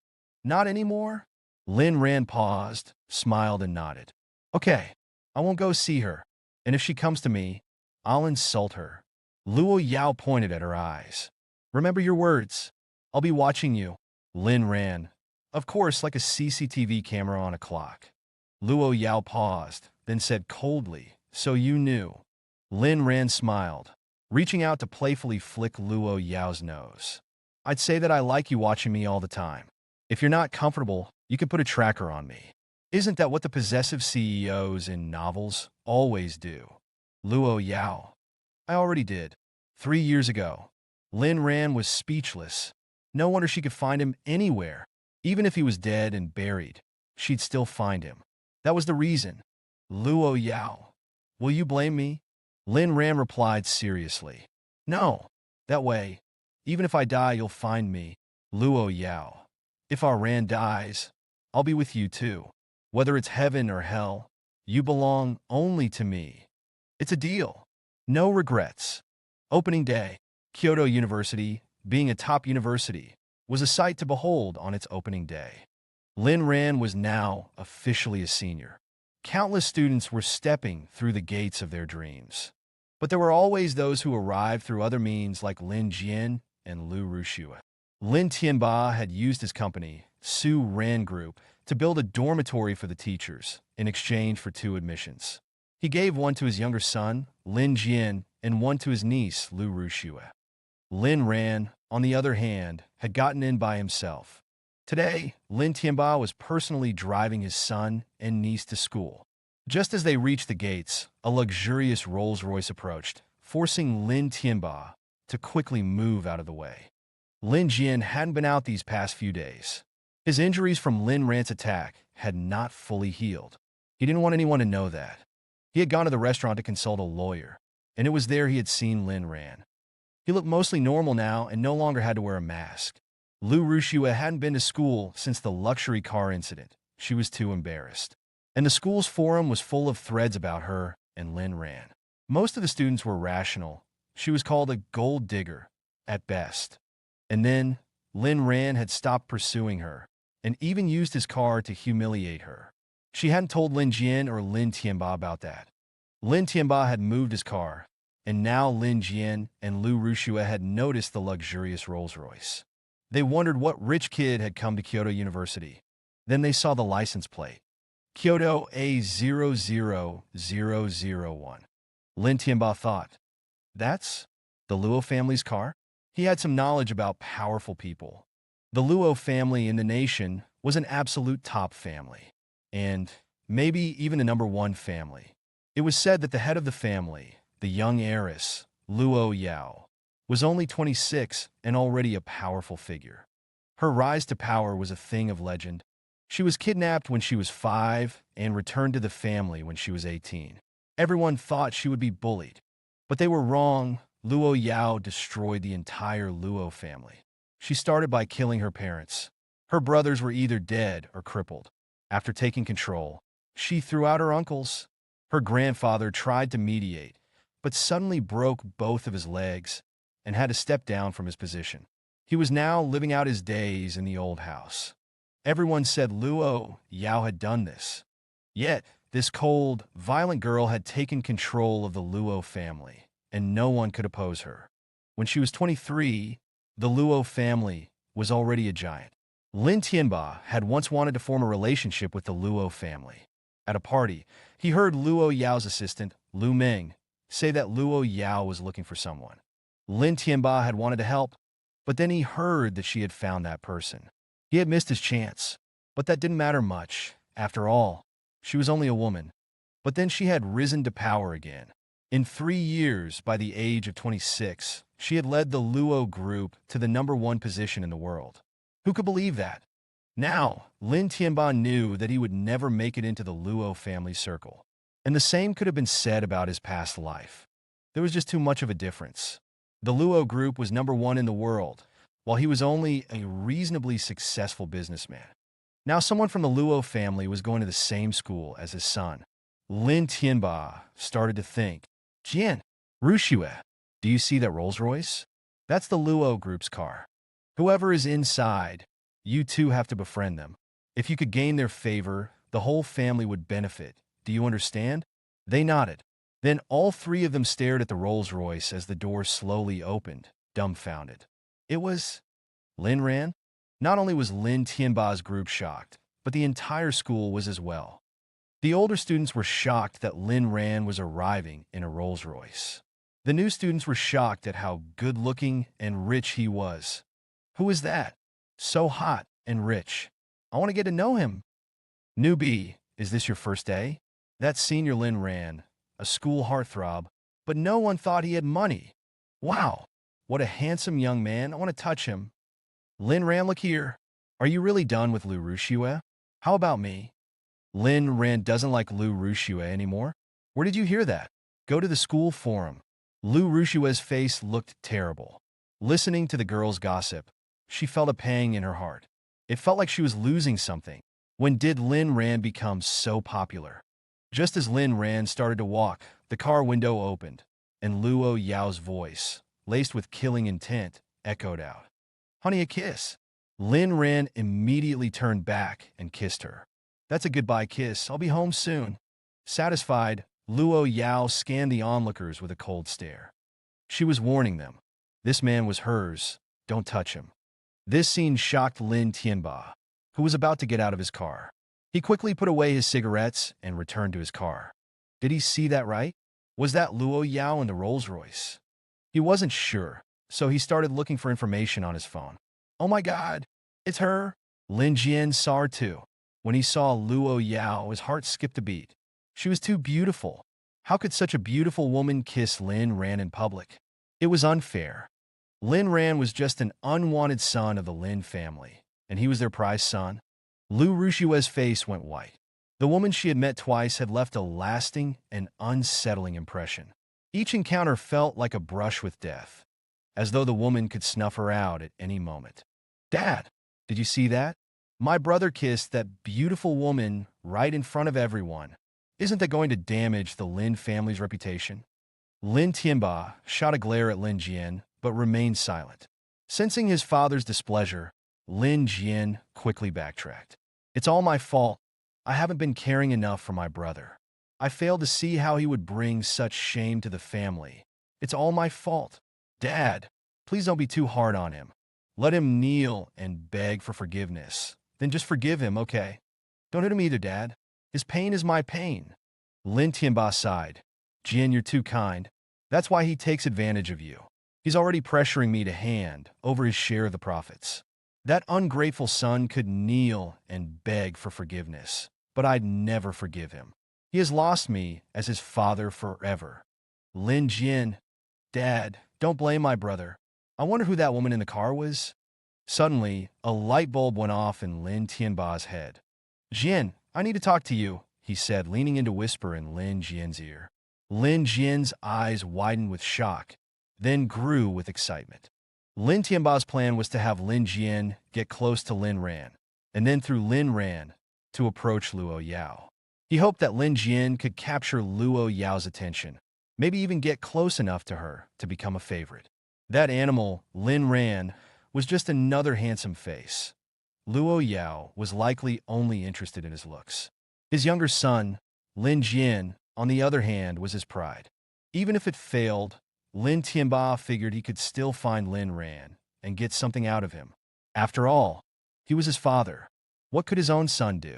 Not anymore? Lin Ran paused, smiled, and nodded. Okay, I won't go see her, and if she comes to me, I'll insult her. Luo Yao pointed at her eyes. Remember your words. I'll be watching you. Lin ran. Of course, like a CCTV camera on a clock. Luo Yao paused, then said coldly, so you knew. Lin Ran smiled, reaching out to playfully flick Luo Yao's nose. I'd say that I like you watching me all the time. If you're not comfortable, you could put a tracker on me. Isn't that what the possessive CEOs in novels always do? Luo Yao. I already did. 3 years ago. Lin Ran was speechless. No wonder she could find him anywhere. Even if he was dead and buried, she'd still find him. That was the reason. Luo Yao. Will you blame me? Lin Ran replied seriously. No. That way, even if I die, you'll find me. Luo Yao. If our Ran dies, I'll be with you too. Whether it's heaven or hell, you belong only to me. It's a deal. No regrets. Opening day. Kyoto University, being a top university, was a sight to behold on its opening day. Lin Ran was now officially a senior. Countless students were stepping through the gates of their dreams. But there were always those who arrived through other means like Lin Jian and Lu Rushue. Lin Tianba had used his company, Su Ran Group, to build a dormitory for the teachers in exchange for 2 admissions. He gave one to his younger son, Lin Jian, and one to his niece, Lu Rushue. Lin Ran, on the other hand, had gotten in by himself. Today, Lin Tianba was personally driving his son and niece to school. Just as they reached the gates, a luxurious Rolls-Royce approached, forcing Lin Tianba to quickly move out of the way. Lin Jian hadn't been out these past few days. His injuries from Lin Ran's attack had not fully healed. He didn't want anyone to know that. He had gone to the restaurant to consult a lawyer, and it was there he had seen Lin Ran. He looked mostly normal now and no longer had to wear a mask. Lu Rushue hadn't been to school since the luxury car incident. She was too embarrassed. And the school's forum was full of threads about her and Lin Ran. Most of the students were rational. She was called a gold digger, at best. And then, Lin Ran had stopped pursuing her, and even used his car to humiliate her. She hadn't told Lin Jian or Lin Tianba about that. Lin Tianba had moved his car, and now Lin Jian and Lu Rushue had noticed the luxurious Rolls-Royce. They wondered what rich kid had come to Kyoto University. Then they saw the license plate. Kyoto A00001. Lin Tianba thought, that's the Luo family's car? He had some knowledge about powerful people. The Luo family in the nation was an absolute top family, and maybe even the #1 family. It was said that the head of the family, the young heiress, Luo Yao, was only 26 and already a powerful figure. Her rise to power was a thing of legend. She was kidnapped when she was 5 and returned to the family when she was 18. Everyone thought she would be bullied, but they were wrong. Luo Yao destroyed the entire Luo family. She started by killing her parents. Her brothers were either dead or crippled. After taking control, she threw out her uncles. Her grandfather tried to mediate, but suddenly broke both of his legs and had to step down from his position. He was now living out his days in the old house. Everyone said Luo Yao had done this. Yet, this cold, violent girl had taken control of the Luo family, and no one could oppose her. When she was 23, the Luo family was already a giant. Lin Tianba had once wanted to form a relationship with the Luo family. At a party, he heard Luo Yao's assistant, Lu Meng, say that Luo Yao was looking for someone. Lin Tianba had wanted to help, but then he heard that she had found that person. He had missed his chance, but that didn't matter much. After all, she was only a woman. But then she had risen to power again. In 3 years, by the age of 26, she had led the Luo group to the #1 position in the world. Who could believe that? Now, Lin Tianba knew that he would never make it into the Luo family circle. And the same could have been said about his past life. There was just too much of a difference. The Luo group was #1 in the world, while he was only a reasonably successful businessman. Now someone from the Luo family was going to the same school as his son. Lin Tianba started to think, Jian, Rushue, do you see that Rolls-Royce? That's the Luo group's car. Whoever is inside, you two have to befriend them. If you could gain their favor, the whole family would benefit. Do you understand? They nodded. Then all three of them stared at the Rolls-Royce as the door slowly opened, dumbfounded. It was Lin Ran. Not only was Lin Tianba's group shocked, but the entire school was as well. The older students were shocked that Lin Ran was arriving in a Rolls-Royce. The new students were shocked at how good-looking and rich he was. Who is that? So hot and rich. I want to get to know him. Newbie, is this your first day? That's Senior Lin Ran, a school heartthrob, but no one thought he had money. Wow, what a handsome young man. I want to touch him. Lin Ran, look here. Are you really done with Lu Rushue? How about me? Lin Ran doesn't like Lu Rushue anymore. Where did you hear that? Go to the school forum. Lu Rushue's face looked terrible. Listening to the girls' gossip, she felt a pang in her heart. It felt like she was losing something. When did Lin Ran become so popular? Just as Lin Ran started to walk, the car window opened, and Luo Yao's voice, laced with killing intent, echoed out. Honey, a kiss. Lin Ran immediately turned back and kissed her. That's a goodbye kiss. I'll be home soon. Satisfied, Luo Yao scanned the onlookers with a cold stare. She was warning them. This man was hers. Don't touch him. This scene shocked Lin Tianba, who was about to get out of his car. He quickly put away his cigarettes and returned to his car. Did he see that right? Was that Luo Yao in the Rolls-Royce? He wasn't sure, so he started looking for information on his phone. Oh my God, it's her. Lin Jian saw her too. When he saw Luo Yao, his heart skipped a beat. She was too beautiful. How could such a beautiful woman kiss Lin Ran in public? It was unfair. Lin Ran was just an unwanted son of the Lin family, and he was their prized son. Lu Rushue's face went white. The woman she had met twice had left a lasting and unsettling impression. Each encounter felt like a brush with death, as though the woman could snuff her out at any moment. Dad, did you see that? My brother kissed that beautiful woman right in front of everyone. Isn't that going to damage the Lin family's reputation? Lin Tianba shot a glare at Lin Jian, but remained silent. Sensing his father's displeasure, Lin Jian quickly backtracked. It's all my fault. I haven't been caring enough for my brother. I failed to see how he would bring such shame to the family. It's all my fault. Dad, please don't be too hard on him. Let him kneel and beg for forgiveness. Then just forgive him, okay? Don't hit him either, Dad. His pain is my pain. Lin Tianba sighed. Jian, you're too kind. That's why he takes advantage of you. He's already pressuring me to hand over his share of the profits. That ungrateful son could kneel and beg for forgiveness, but I'd never forgive him. He has lost me as his father forever. Lin Jian, Dad, don't blame my brother. I wonder who that woman in the car was. Suddenly, a light bulb went off in Lin Tianba's head. Jian, I need to talk to you, he said, leaning in to whisper in Lin Jian's ear. Lin Jian's eyes widened with shock, then grew with excitement. Lin Tianba's plan was to have Lin Jian get close to Lin Ran, and then through Lin Ran to approach Luo Yao. He hoped that Lin Jian could capture Luo Yao's attention, maybe even get close enough to her to become a favorite. That animal, Lin Ran, was just another handsome face. Luo Yao was likely only interested in his looks. His younger son, Lin Jian, on the other hand, was his pride. Even if it failed, Lin Tianba figured he could still find Lin Ran and get something out of him. After all, he was his father. What could his own son do?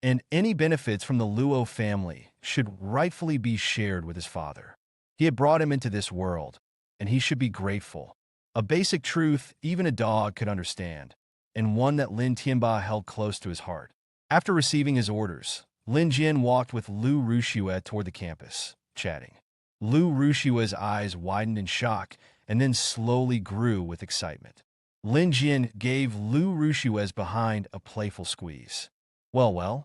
And any benefits from the Luo family should rightfully be shared with his father. He had brought him into this world, and he should be grateful. A basic truth even a dog could understand, and one that Lin Tianba held close to his heart. After receiving his orders, Lin Jian walked with Lu Rushue toward the campus, chatting. Lu Rushue's eyes widened in shock and then slowly grew with excitement. Lin Jian gave Lu Rushue's behind a playful squeeze. Well,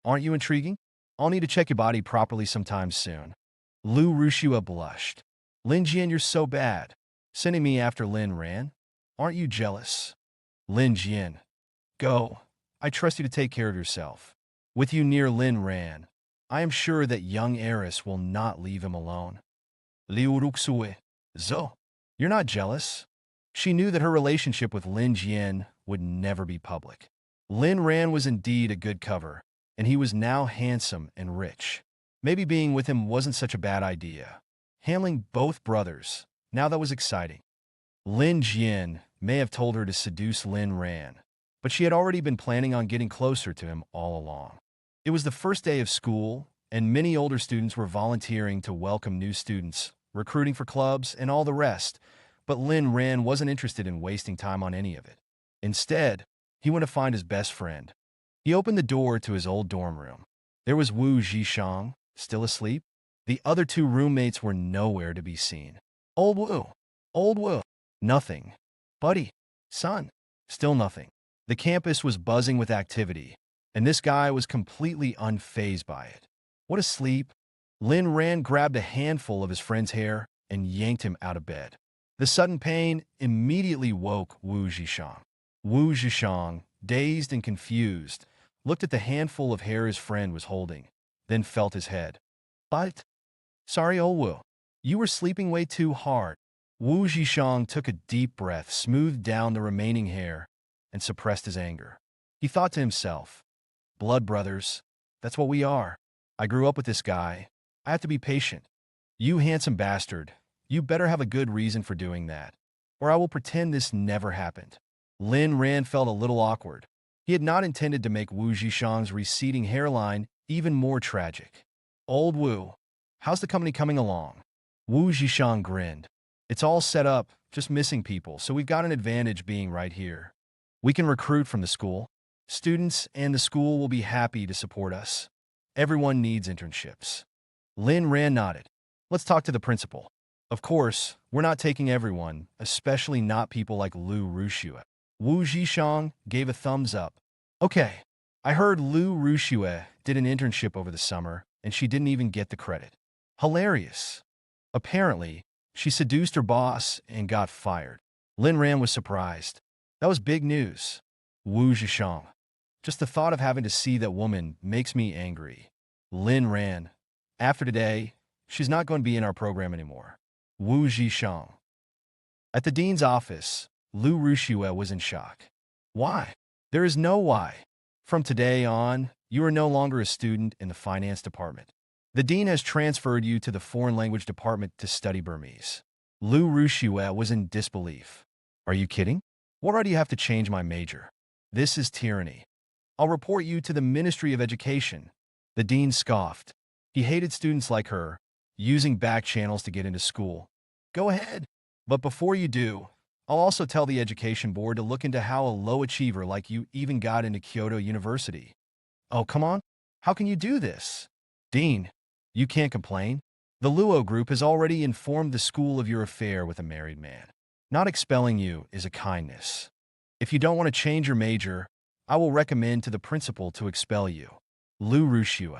aren't you intriguing? I'll need to check your body properly sometime soon. Lu Rushue blushed. Lin Jian, you're so bad. Sending me after Lin Ran? Aren't you jealous? Lin Jian. Go. I trust you to take care of yourself. With you near Lin Ran, I am sure that young heiress will not leave him alone. Liu Ruxue. Zo. You're not jealous. She knew that her relationship with Lin Jian would never be public. Lin Ran was indeed a good cover, and he was now handsome and rich. Maybe being with him wasn't such a bad idea. Handling both brothers, now that was exciting. Lin Jian may have told her to seduce Lin Ran, but she had already been planning on getting closer to him all along. It was the first day of school, and many older students were volunteering to welcome new students, recruiting for clubs, and all the rest, but Lin Ran wasn't interested in wasting time on any of it. Instead, he went to find his best friend. He opened the door to his old dorm room. There was Wu Zhishang, still asleep. The other two roommates were nowhere to be seen. Old Wu. Old Wu. Nothing. Buddy. Son. Still nothing. The campus was buzzing with activity, and this guy was completely unfazed by it. What a sleep. Lin Ran grabbed a handful of his friend's hair and yanked him out of bed. The sudden pain immediately woke Wu Zhishang. Wu Zhishang, dazed and confused, looked at the handful of hair his friend was holding, then felt his head. But, sorry, old Wu. You were sleeping way too hard. Wu Zhishang took a deep breath, smoothed down the remaining hair, and suppressed his anger. He thought to himself, blood brothers, that's what we are. I grew up with this guy. I have to be patient. You handsome bastard, you better have a good reason for doing that, or I will pretend this never happened. Lin Ran felt a little awkward. He had not intended to make Wu Zhishang's receding hairline even more tragic. Old Wu, how's the company coming along? Wu Zhishang grinned. It's all set up, just missing people, so we've got an advantage being right here. We can recruit from the school. Students and the school will be happy to support us. Everyone needs internships. Lin Ran nodded. Let's talk to the principal. Of course, we're not taking everyone, especially not people like Liu Ruxue. Wu Zhishang gave a thumbs up. Okay, I heard Liu Ruxue did an internship over the summer, and she didn't even get the credit. Hilarious. Apparently, she seduced her boss and got fired. Lin Ran was surprised. That was big news. Wu Zhishang. Just the thought of having to see that woman makes me angry. Lin Ran. After today, she's not going to be in our program anymore. Wu Zhishang. At the dean's office, Liu Ruxue was in shock. Why? There is no why. From today on, you are no longer a student in the finance department. The dean has transferred you to the foreign language department to study Burmese. Liu Ruxue was in disbelief. Are you kidding? Why do you have to change my major? This is tyranny. I'll report you to the Ministry of Education. The dean scoffed. He hated students like her, using back channels to get into school. Go ahead. But before you do, I'll also tell the education board to look into how a low achiever like you even got into Kyoto University. Oh, come on. How can you do this? Dean, you can't complain. The Luo group has already informed the school of your affair with a married man. Not expelling you is a kindness. If you don't want to change your major, I will recommend to the principal to expel you. Liu Ruxue.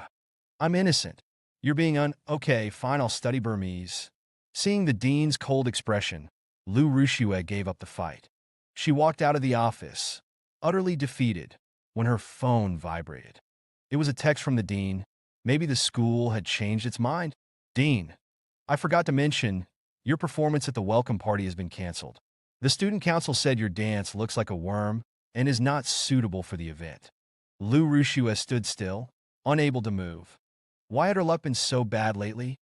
I'm innocent. You're being okay, fine, I'll study Burmese. Seeing the dean's cold expression, Liu Ruxue gave up the fight. She walked out of the office, utterly defeated, when her phone vibrated. It was a text from the dean. Maybe the school had changed its mind. Dean, I forgot to mention, your performance at the welcome party has been canceled. The student council said your dance looks like a worm and is not suitable for the event. Liu Ruxue stood still, unable to move. Why had her luck been so bad lately?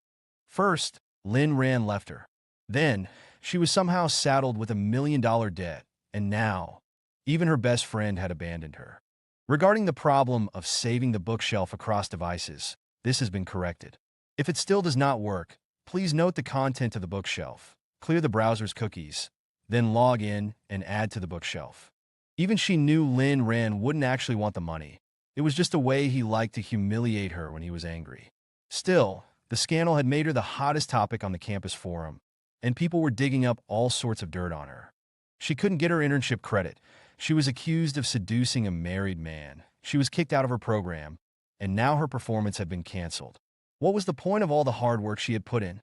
First, Lin Ran left her. Then, she was somehow saddled with $1 million debt, and now, even her best friend had abandoned her. Regarding the problem of saving the bookshelf across devices, this has been corrected. If it still does not work, please note the content of the bookshelf, clear the browser's cookies, then log in and add to the bookshelf. Even she knew Lin Ran wouldn't actually want the money. It was just a way he liked to humiliate her when he was angry. Still, the scandal had made her the hottest topic on the campus forum, and people were digging up all sorts of dirt on her. She couldn't get her internship credit. She was accused of seducing a married man. She was kicked out of her program, and now her performance had been canceled. What was the point of all the hard work she had put in?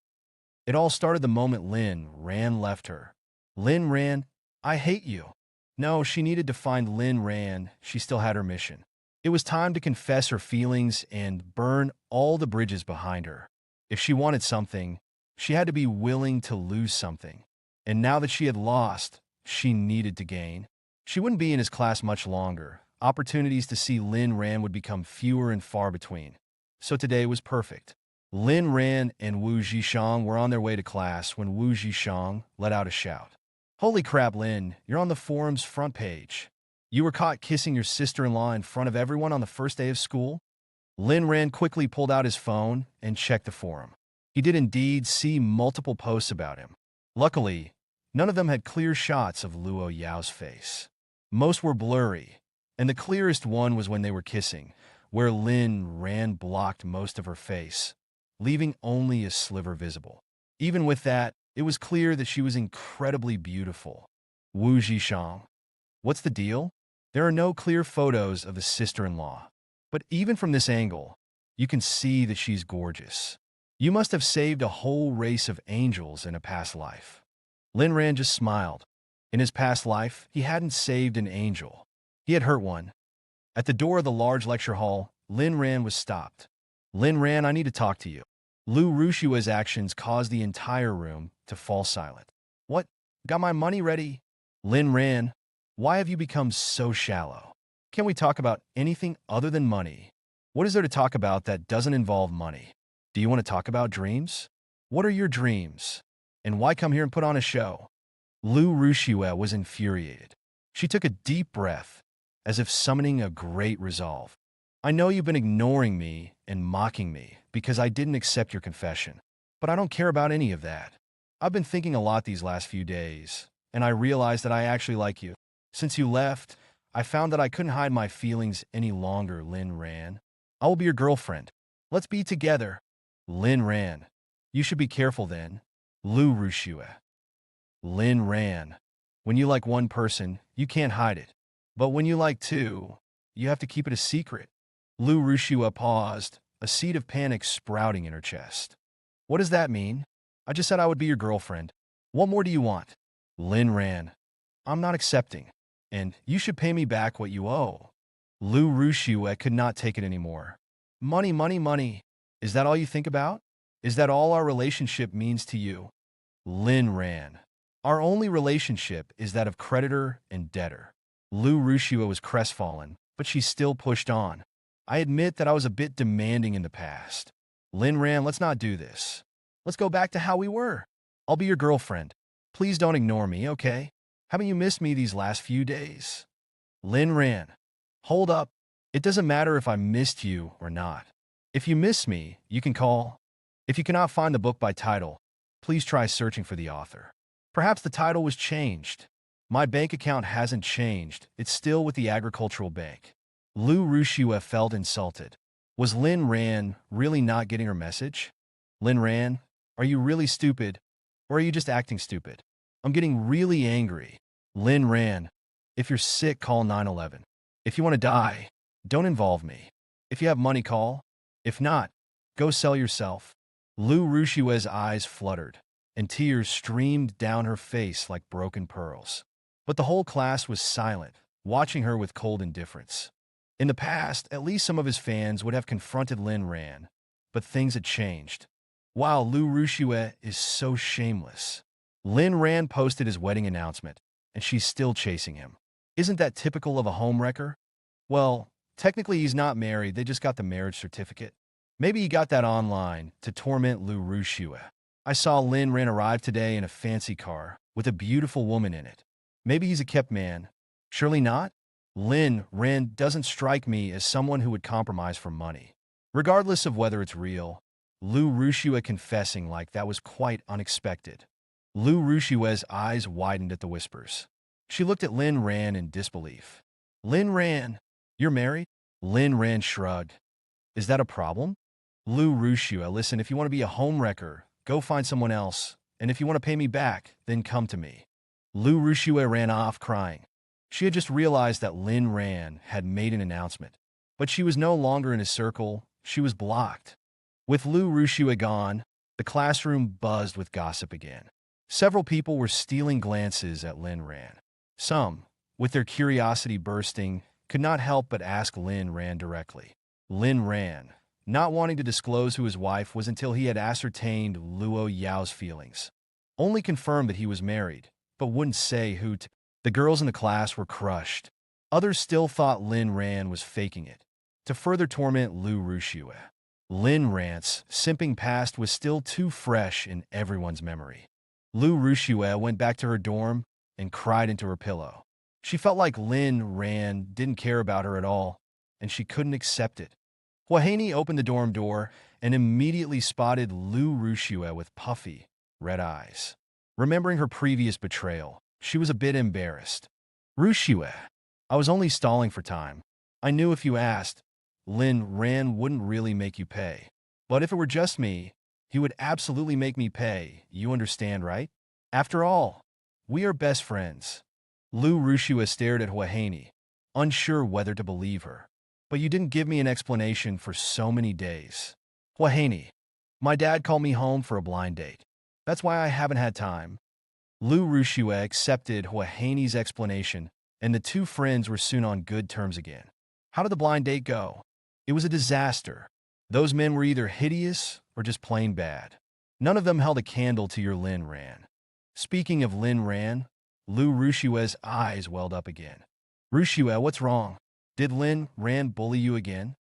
It all started the moment Lin Ran left her. Lin Ran, I hate you. No, she needed to find Lin Ran. She still had her mission. It was time to confess her feelings and burn all the bridges behind her. If she wanted something, she had to be willing to lose something. And now that she had lost, she needed to gain. She wouldn't be in his class much longer. Opportunities to see Lin Ran would become fewer and far between. So today was perfect. Lin Ran and Wu Zhishang were on their way to class when Wu Zhishang let out a shout. Holy crap, Lin, you're on the forum's front page. You were caught kissing your sister-in-law in front of everyone on the first day of school? Lin Ran quickly pulled out his phone and checked the forum. He did indeed see multiple posts about him. Luckily, none of them had clear shots of Luo Yao's face. Most were blurry, and the clearest one was when they were kissing, where Lin Ran blocked most of her face, leaving only a sliver visible. Even with that, it was clear that she was incredibly beautiful. Wu Zhishang. What's the deal? There are no clear photos of the sister-in-law. But even from this angle, you can see that she's gorgeous. You must have saved a whole race of angels in a past life. Lin Ran just smiled. In his past life, he hadn't saved an angel. He had hurt one. At the door of the large lecture hall, Lin Ran was stopped. Lin Ran, I need to talk to you. Lu Rushua's actions caused the entire room to fall silent. What? Got my money ready? Lin Ran, why have you become so shallow? Can we talk about anything other than money? What is there to talk about that doesn't involve money? Do you want to talk about dreams? What are your dreams? And why come here and put on a show? Lu Rushua was infuriated. She took a deep breath, as if summoning a great resolve. I know you've been ignoring me and mocking me because I didn't accept your confession, but I don't care about any of that. I've been thinking a lot these last few days, and I realized that I actually like you. Since you left, I found that I couldn't hide my feelings any longer, Lin Ran. I will be your girlfriend. Let's be together. Lin Ran. You should be careful then. Lu Rushua. Lin Ran. When you like one person, you can't hide it. But when you like two, you have to keep it a secret. Lu Rushua paused, a seed of panic sprouting in her chest. What does that mean? I just said I would be your girlfriend. What more do you want? Lin Ran. I'm not accepting. And you should pay me back what you owe. Lu Rushua could not take it anymore. Money, money, money. Is that all you think about? Is that all our relationship means to you? Lin Ran. Our only relationship is that of creditor and debtor. Lu Rushua was crestfallen, but she still pushed on. I admit that I was a bit demanding in the past. Lin Ran, let's not do this. Let's go back to how we were. I'll be your girlfriend. Please don't ignore me, okay? Haven't you missed me these last few days? Lin Ran. Hold up. It doesn't matter if I missed you or not. If you miss me, you can call. If you cannot find the book by title, please try searching for the author. Perhaps the title was changed. My bank account hasn't changed. It's still with the agricultural bank. Lu Rushua felt insulted. Was Lin Ran really not getting her message? Lin Ran, are you really stupid? Or are you just acting stupid? I'm getting really angry. Lin Ran, if you're sick, call 911. If you want to die, don't involve me. If you have money, call. If not, go sell yourself. Lu Rushua's eyes fluttered, and tears streamed down her face like broken pearls. But the whole class was silent, watching her with cold indifference. In the past, at least some of his fans would have confronted Lin Ran, but things had changed. Wow, Lu Rushua is so shameless. Lin Ran posted his wedding announcement, and she's still chasing him. Isn't that typical of a homewrecker? Well, technically he's not married, they just got the marriage certificate. Maybe he got that online to torment Lu Rushua. I saw Lin Ran arrive today in a fancy car with a beautiful woman in it. Maybe he's a kept man. Surely not? Lin Ran doesn't strike me as someone who would compromise for money. Regardless of whether it's real, Lu Rushua confessing like that was quite unexpected. Lu Rushua's eyes widened at the whispers. She looked at Lin Ran in disbelief. Lin Ran, you're married? Lin Ran shrugged. Is that a problem? Lu Rushua, listen, if you want to be a homewrecker, go find someone else. And if you want to pay me back, then come to me. Lu Rushua ran off crying. She had just realized that Lin Ran had made an announcement. But she was no longer in his circle. She was blocked. With Lu Rushua gone, the classroom buzzed with gossip again. Several people were stealing glances at Lin Ran. Some, with their curiosity bursting, could not help but ask Lin Ran directly. Lin Ran, not wanting to disclose who his wife was until he had ascertained Luo Yao's feelings, only confirmed that he was married, but wouldn't say who to. The girls in the class were crushed. Others still thought Lin Ran was faking it, to further torment Lu Rushue. Lin Ran's simping past was still too fresh in everyone's memory. Lu Rushue went back to her dorm and cried into her pillow. She felt like Lin Ran didn't care about her at all, and she couldn't accept it. Hua opened the dorm door and immediately spotted Lu Rushue with puffy, red eyes. Remembering her previous betrayal, she was a bit embarrassed. Rushue, I was only stalling for time. I knew if you asked, Lin Ran wouldn't really make you pay. But if it were just me, he would absolutely make me pay, you understand, right? After all, we are best friends. Lu Rushue stared at Hua, unsure whether to believe her. But you didn't give me an explanation for so many days. Hua, my dad called me home for a blind date. That's why I haven't had time. Lu Rushue accepted Hua explanation, and the two friends were soon on good terms again. How did the blind date go? It was a disaster. Those men were either hideous or just plain bad. None of them held a candle to your Lin Ran. Speaking of Lin Ran, Lu Rushue's eyes welled up again. Rushue, what's wrong? Did Lin Ran bully you again?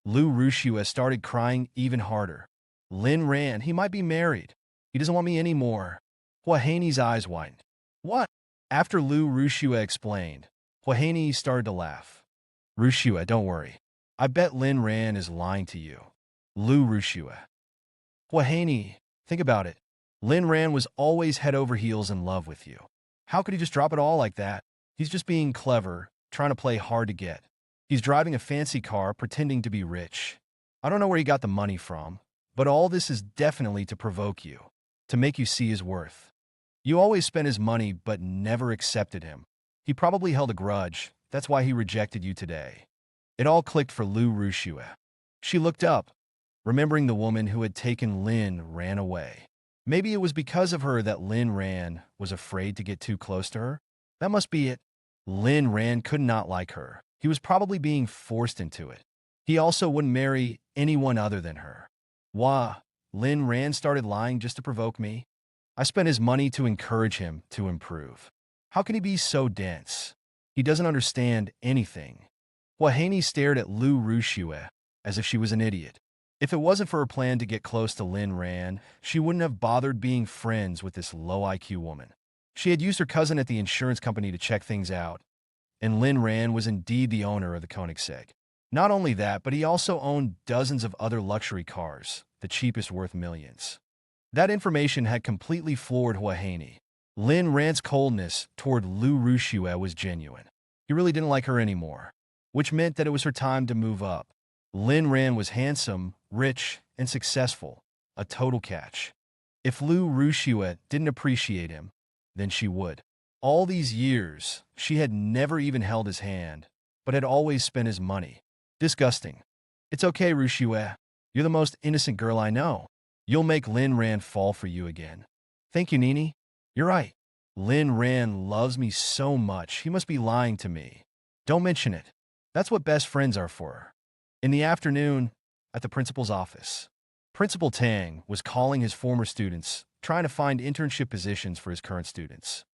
Lu Rushue started crying even harder. Lin Ran, he might be married. He doesn't want me anymore. Hua eyes widened. What? After Lu Rushue explained, Hua started to laugh. Rushue, don't worry. I bet Lin Ran is lying to you. Lu Rushue. Hua, think about it. Lin Ran was always head over heels in love with you. How could he just drop it all like that? He's just being clever, trying to play hard to get. He's driving a fancy car, pretending to be rich. I don't know where he got the money from, but all this is definitely to provoke you, to make you see his worth. You always spent his money but never accepted him. He probably held a grudge. That's why he rejected you today. It all clicked for Lu Rushue. She looked up, remembering the woman who had taken Lin Ran away. Maybe it was because of her that Lin Ran was afraid to get too close to her? That must be it. Lin Ran could not like her. He was probably being forced into it. He also wouldn't marry anyone other than her. Wah, Lin Ran started lying just to provoke me? I spent his money to encourage him to improve. How can he be so dense? He doesn't understand anything. Hua stared at Lu Rushue as if she was an idiot. If it wasn't for her plan to get close to Lin Ran, she wouldn't have bothered being friends with this low-IQ woman. She had used her cousin at the insurance company to check things out, and Lin Ran was indeed the owner of the Koenigsegg. Not only that, but he also owned dozens of other luxury cars, the cheapest worth millions. That information had completely floored Hua. Lin Ran's coldness toward Lu Rushue was genuine. He really didn't like her anymore, which meant that it was her time to move up. Lin Ran was handsome, rich, and successful, a total catch. If Lu Rushue didn't appreciate him, then she would. All these years, she had never even held his hand, but had always spent his money. Disgusting. It's okay, Rushue. You're the most innocent girl I know. You'll make Lin Ran fall for you again. Thank you, Nini. You're right. Lin Ran loves me so much, he must be lying to me. Don't mention it. That's what best friends are for. In the afternoon, at the principal's office, Principal Tang was calling his former students, trying to find internship positions for his current students.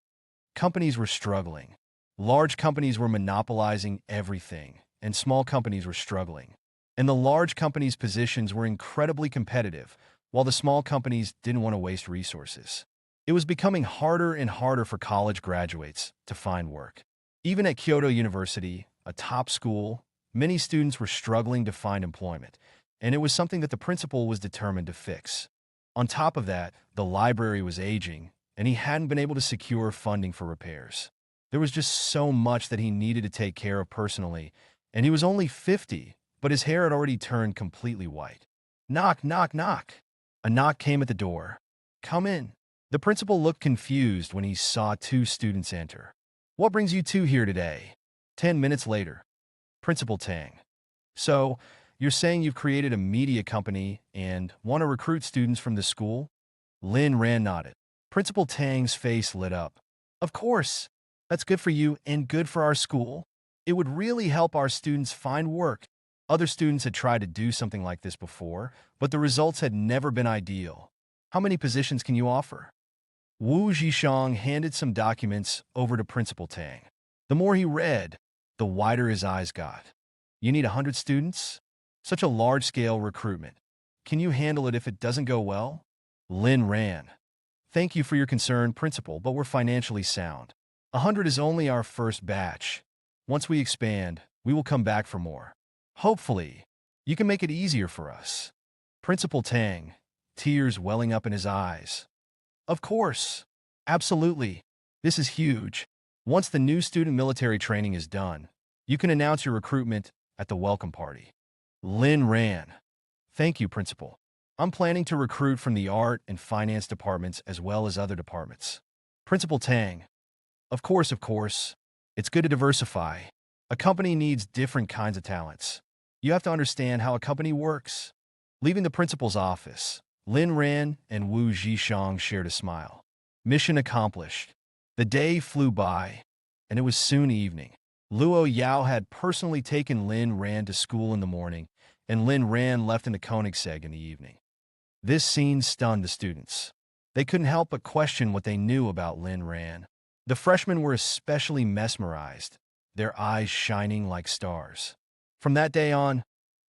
Companies were struggling. Large companies were monopolizing everything, and small companies were struggling. And the large companies' positions were incredibly competitive, while the small companies didn't want to waste resources. It was becoming harder and harder for college graduates to find work. Even at Kyoto University, a top school, many students were struggling to find employment, and it was something that the principal was determined to fix. On top of that, the library was aging, and he hadn't been able to secure funding for repairs. There was just so much that he needed to take care of personally, and he was only 50, but his hair had already turned completely white. Knock, knock, knock. A knock came at the door. Come in. The principal looked confused when he saw two students enter. What brings you two here today? 10 minutes later. Principal Tang. So, you're saying you've created a media company and want to recruit students from the school? Lin Ran nodded. Principal Tang's face lit up. Of course. That's good for you and good for our school. It would really help our students find work. Other students had tried to do something like this before, but the results had never been ideal. How many positions can you offer? Wu Zhishang handed some documents over to Principal Tang. The more he read, the wider his eyes got. You need 100 students? Such a large-scale recruitment. Can you handle it if it doesn't go well? Lin ran. Thank you for your concern, Principal, but we're financially sound. 100 is only our first batch. Once we expand, we will come back for more. Hopefully, you can make it easier for us. Principal Tang, tears welling up in his eyes. Of course. Absolutely. This is huge. Once the new student military training is done, you can announce your recruitment at the welcome party. Lin ran. Thank you, Principal. I'm planning to recruit from the art and finance departments as well as other departments. Principal Tang. Of course. It's good to diversify. A company needs different kinds of talents. You have to understand how a company works. Leaving the principal's office, Lin Ran and Wu Zhishang shared a smile. Mission accomplished. The day flew by, and it was soon evening. Luo Yao had personally taken Lin Ran to school in the morning, and Lin Ran left in the Koenigsegg in the evening. This scene stunned the students. They couldn't help but question what they knew about Lin Ran. The freshmen were especially mesmerized, their eyes shining like stars. From that day on,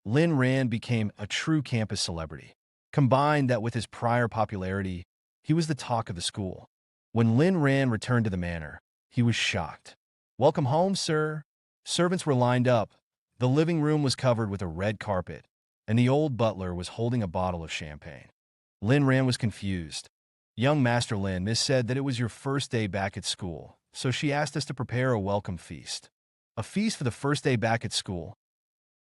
Lin Ran became a true campus celebrity. Combine that with his prior popularity, he was the talk of the school. When Lin Ran returned to the manor, he was shocked. Welcome home, sir. Servants were lined up. The living room was covered with a red carpet, and the old butler was holding a bottle of champagne. Lin Ran was confused. Young Master Lin, Miss said that it was your first day back at school, so she asked us to prepare a welcome feast. A feast for the first day back at school?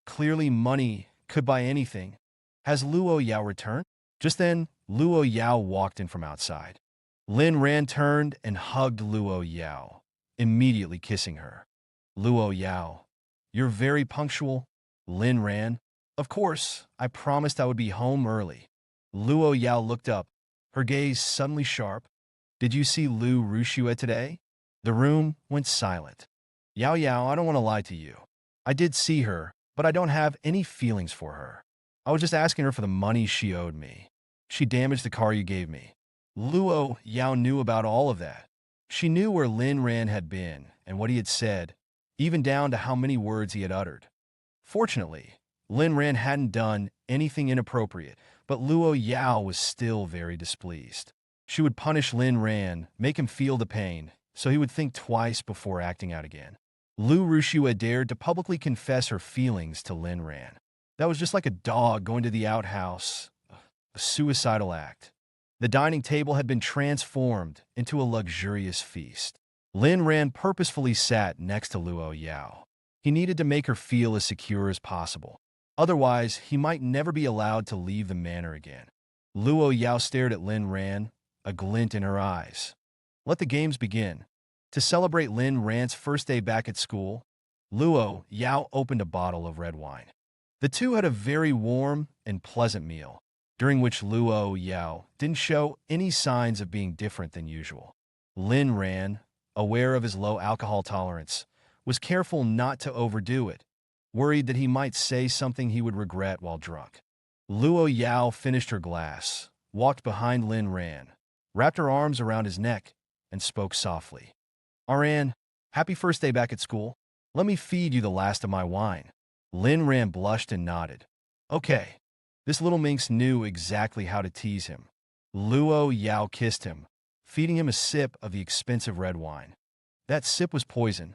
Clearly money could buy anything. Has Luo Yao returned? Just then, Luo Yao walked in from outside. Lin Ran turned and hugged Luo Yao, immediately kissing her. Luo Yao, you're very punctual. Lin Ran, of course, I promised I would be home early. Luo Yao looked up, her gaze suddenly sharp. Did you see Lu Rushue today? The room went silent. Yao Yao, I don't want to lie to you. I did see her, but I don't have any feelings for her. I was just asking her for the money she owed me. She damaged the car you gave me. Luo Yao knew about all of that. She knew where Lin Ran had been and what he had said, even down to how many words he had uttered. Fortunately, Lin Ran hadn't done anything inappropriate, but Luo Yao was still very displeased. She would punish Lin Ran, make him feel the pain, so he would think twice before acting out again. Lu Rushue dared to publicly confess her feelings to Lin Ran. That was just like a dog going to the outhouse, a suicidal act. The dining table had been transformed into a luxurious feast. Lin Ran purposefully sat next to Luo Yao. He needed to make her feel as secure as possible. Otherwise, he might never be allowed to leave the manor again. Luo Yao stared at Lin Ran, a glint in her eyes. Let the games begin. To celebrate Lin Ran's first day back at school, Luo Yao opened a bottle of red wine. The two had a very warm and pleasant meal, during which Luo Yao didn't show any signs of being different than usual. Lin Ran, aware of his low alcohol tolerance, was careful not to overdo it, worried that he might say something he would regret while drunk. Luo Yao finished her glass, walked behind Lin Ran, wrapped her arms around his neck, and spoke softly. Aran, happy first day back at school. Let me feed you the last of my wine. Lin Ran blushed and nodded. Okay. This little minx knew exactly how to tease him. Luo Yao kissed him, feeding him a sip of the expensive red wine. That sip was poison.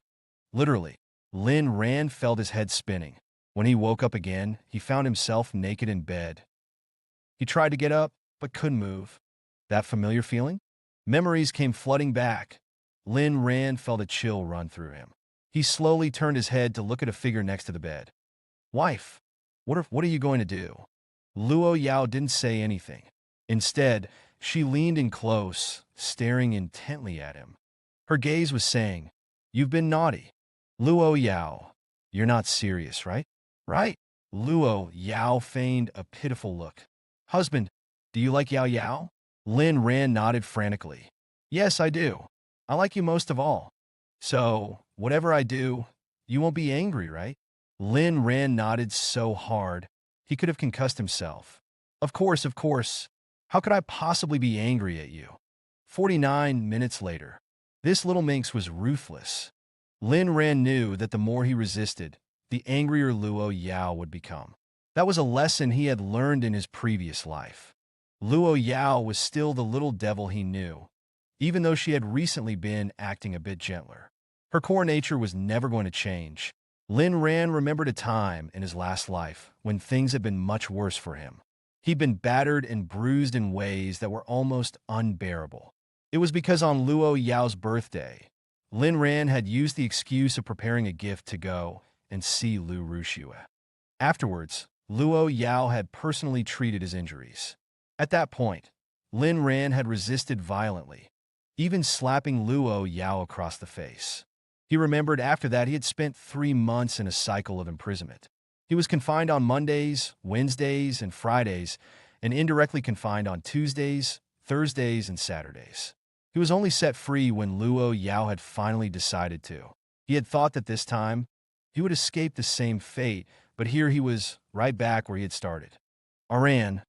Literally. Lin Ran felt his head spinning. When he woke up again, he found himself naked in bed. He tried to get up, but couldn't move. That familiar feeling? Memories came flooding back. Lin Ran felt a chill run through him. He slowly turned his head to look at a figure next to the bed. Wife, what are you going to do? Luo Yao didn't say anything. Instead, she leaned in close, staring intently at him. Her gaze was saying, You've been naughty. Luo Yao, you're not serious, right? Right? Luo Yao feigned a pitiful look. Husband, do you like Yao Yao? Lin Ran nodded frantically. Yes, I do. I like you most of all. So, whatever I do, you won't be angry, right? Lin Ran nodded so hard, he could have concussed himself. Of course, of course. How could I possibly be angry at you? 49 minutes later. This little minx was ruthless. Lin Ran knew that the more he resisted, the angrier Luo Yao would become. That was a lesson he had learned in his previous life. Luo Yao was still the little devil he knew, even though she had recently been acting a bit gentler. Her core nature was never going to change. Lin Ran remembered a time in his last life when things had been much worse for him. He'd been battered and bruised in ways that were almost unbearable. It was because on Luo Yao's birthday, Lin Ran had used the excuse of preparing a gift to go and see Lu Rushue. Afterwards, Luo Yao had personally treated his injuries. At that point, Lin Ran had resisted violently, even slapping Luo Yao across the face. He remembered after that he had spent 3 months in a cycle of imprisonment. He was confined on Mondays, Wednesdays, and Fridays, and indirectly confined on Tuesdays, Thursdays, and Saturdays. He was only set free when Luo Yao had finally decided to. He had thought that this time, he would escape the same fate, but here he was, right back where he had started. Aran,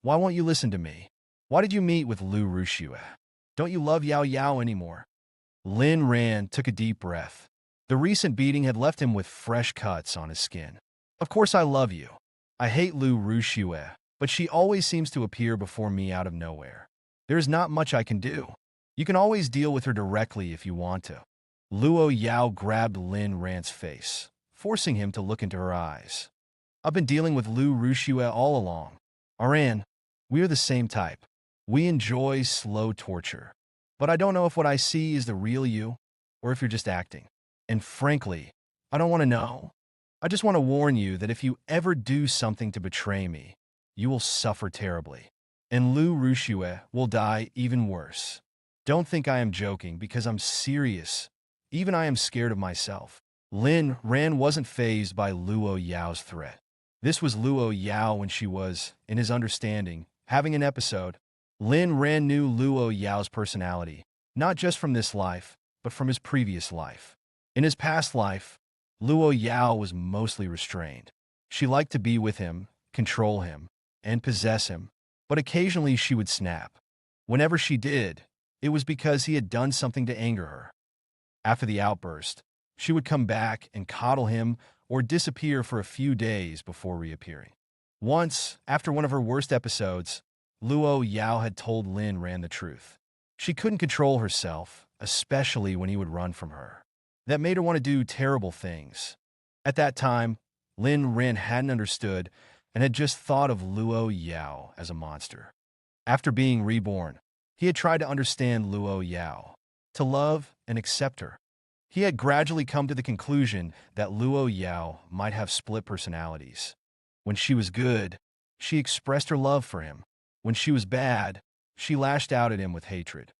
why won't you listen to me? Why did you meet with Lu Rushue? Don't you love Yao Yao anymore? Lin Ran took a deep breath. The recent beating had left him with fresh cuts on his skin. Of course I love you. I hate Lu Rushue, but she always seems to appear before me out of nowhere. There is not much I can do. You can always deal with her directly if you want to. Luo Yao grabbed Lin Ran's face, forcing him to look into her eyes. I've been dealing with Lu Rushue all along. Aran, we are the same type. We enjoy slow torture. But I don't know if what I see is the real you, or if you're just acting. And frankly, I don't want to know. I just want to warn you that if you ever do something to betray me, you will suffer terribly. And Lu Rushue will die even worse. Don't think I am joking because I'm serious. Even I am scared of myself. Lin Ran wasn't fazed by Luo Yao's threat. This was Luo Yao when she was, in his understanding, having an episode. Lin Ran knew Luo Yao's personality, not just from this life, but from his previous life. In his past life, Luo Yao was mostly restrained. She liked to be with him, control him, and possess him, but occasionally she would snap. Whenever she did, it was because he had done something to anger her. After the outburst, she would come back and coddle him or disappear for a few days before reappearing. Once, after one of her worst episodes, Luo Yao had told Lin Ran the truth. She couldn't control herself, especially when he would run from her. That made her want to do terrible things. At that time, Lin Ran hadn't understood and had just thought of Luo Yao as a monster. After being reborn, he had tried to understand Luo Yao, to love and accept her. He had gradually come to the conclusion that Luo Yao might have split personalities. When she was good, she expressed her love for him. When she was bad, she lashed out at him with hatred.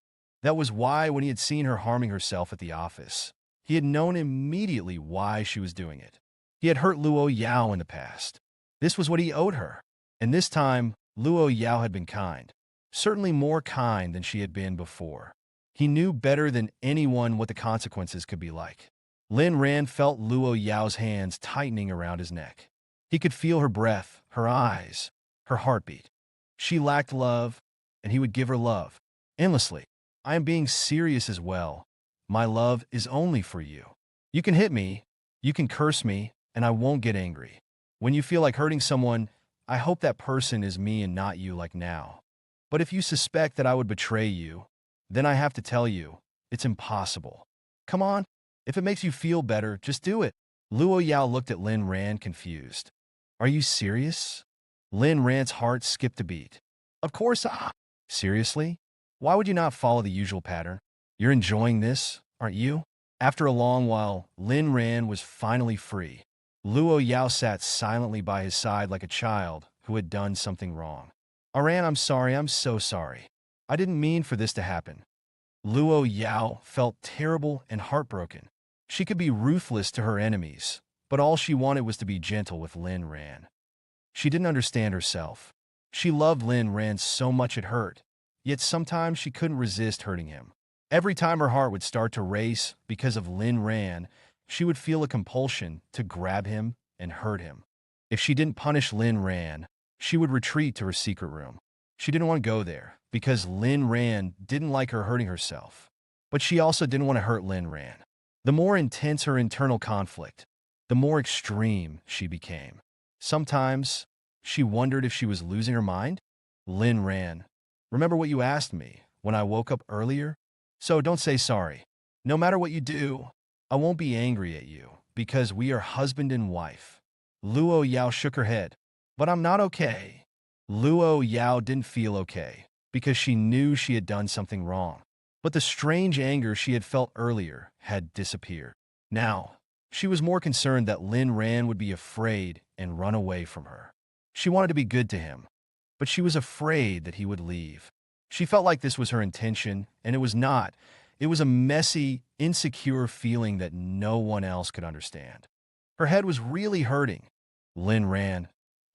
That was why when he had seen her harming herself at the office, he had known immediately why she was doing it. He had hurt Luo Yao in the past. This was what he owed her. And this time, Luo Yao had been kind. Certainly more kind than she had been before. He knew better than anyone what the consequences could be like. Lin Ran felt Luo Yao's hands tightening around his neck. He could feel her breath, her eyes, her heartbeat. She lacked love, and he would give her love. Endlessly. I am being serious as well. My love is only for you. You can hit me, you can curse me, and I won't get angry. When you feel like hurting someone, I hope that person is me and not you like now. But if you suspect that I would betray you, then I have to tell you, it's impossible. Come on, if it makes you feel better, just do it. Luo Yao looked at Lin Ran confused. Are you serious? Lin Ran's heart skipped a beat. Of course, seriously? Why would you not follow the usual pattern? You're enjoying this, aren't you? After a long while, Lin Ran was finally free. Luo Yao sat silently by his side like a child who had done something wrong. Aran, I'm sorry, I'm so sorry. I didn't mean for this to happen. Luo Yao felt terrible and heartbroken. She could be ruthless to her enemies, but all she wanted was to be gentle with Lin Ran. She didn't understand herself. She loved Lin Ran so much it hurt, yet sometimes she couldn't resist hurting him. Every time her heart would start to race because of Lin Ran, she would feel a compulsion to grab him and hurt him. If she didn't punish Lin Ran, she would retreat to her secret room. She didn't want to go there because Lin Ran didn't like her hurting herself. But she also didn't want to hurt Lin Ran. The more intense her internal conflict, the more extreme she became. Sometimes she wondered if she was losing her mind. Lin Ran, remember what you asked me when I woke up earlier? So don't say sorry. No matter what you do, I won't be angry at you because we are husband and wife. Luo Yao shook her head. But I'm not okay. Luo Yao didn't feel okay because she knew she had done something wrong. But the strange anger she had felt earlier had disappeared. Now, she was more concerned that Lin Ran would be afraid and run away from her. She wanted to be good to him, but she was afraid that he would leave. She felt like this was her intention, and it was not. It was a messy, insecure feeling that no one else could understand. Her head was really hurting. Lin Ran,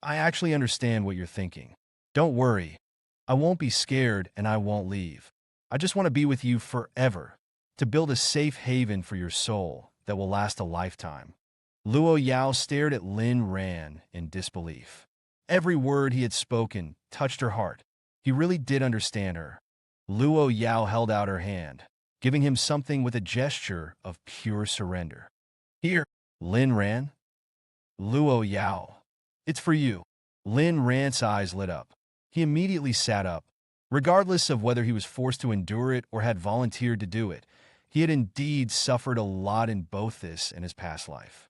I actually understand what you're thinking. Don't worry. I won't be scared and I won't leave. I just want to be with you forever, to build a safe haven for your soul that will last a lifetime. Luo Yao stared at Lin Ran in disbelief. Every word he had spoken touched her heart. He really did understand her. Luo Yao held out her hand, giving him something with a gesture of pure surrender. Here, Lin Ran. Luo Yao. It's for you. Lin Ran's eyes lit up. He immediately sat up. Regardless of whether he was forced to endure it or had volunteered to do it, he had indeed suffered a lot in both this and his past life.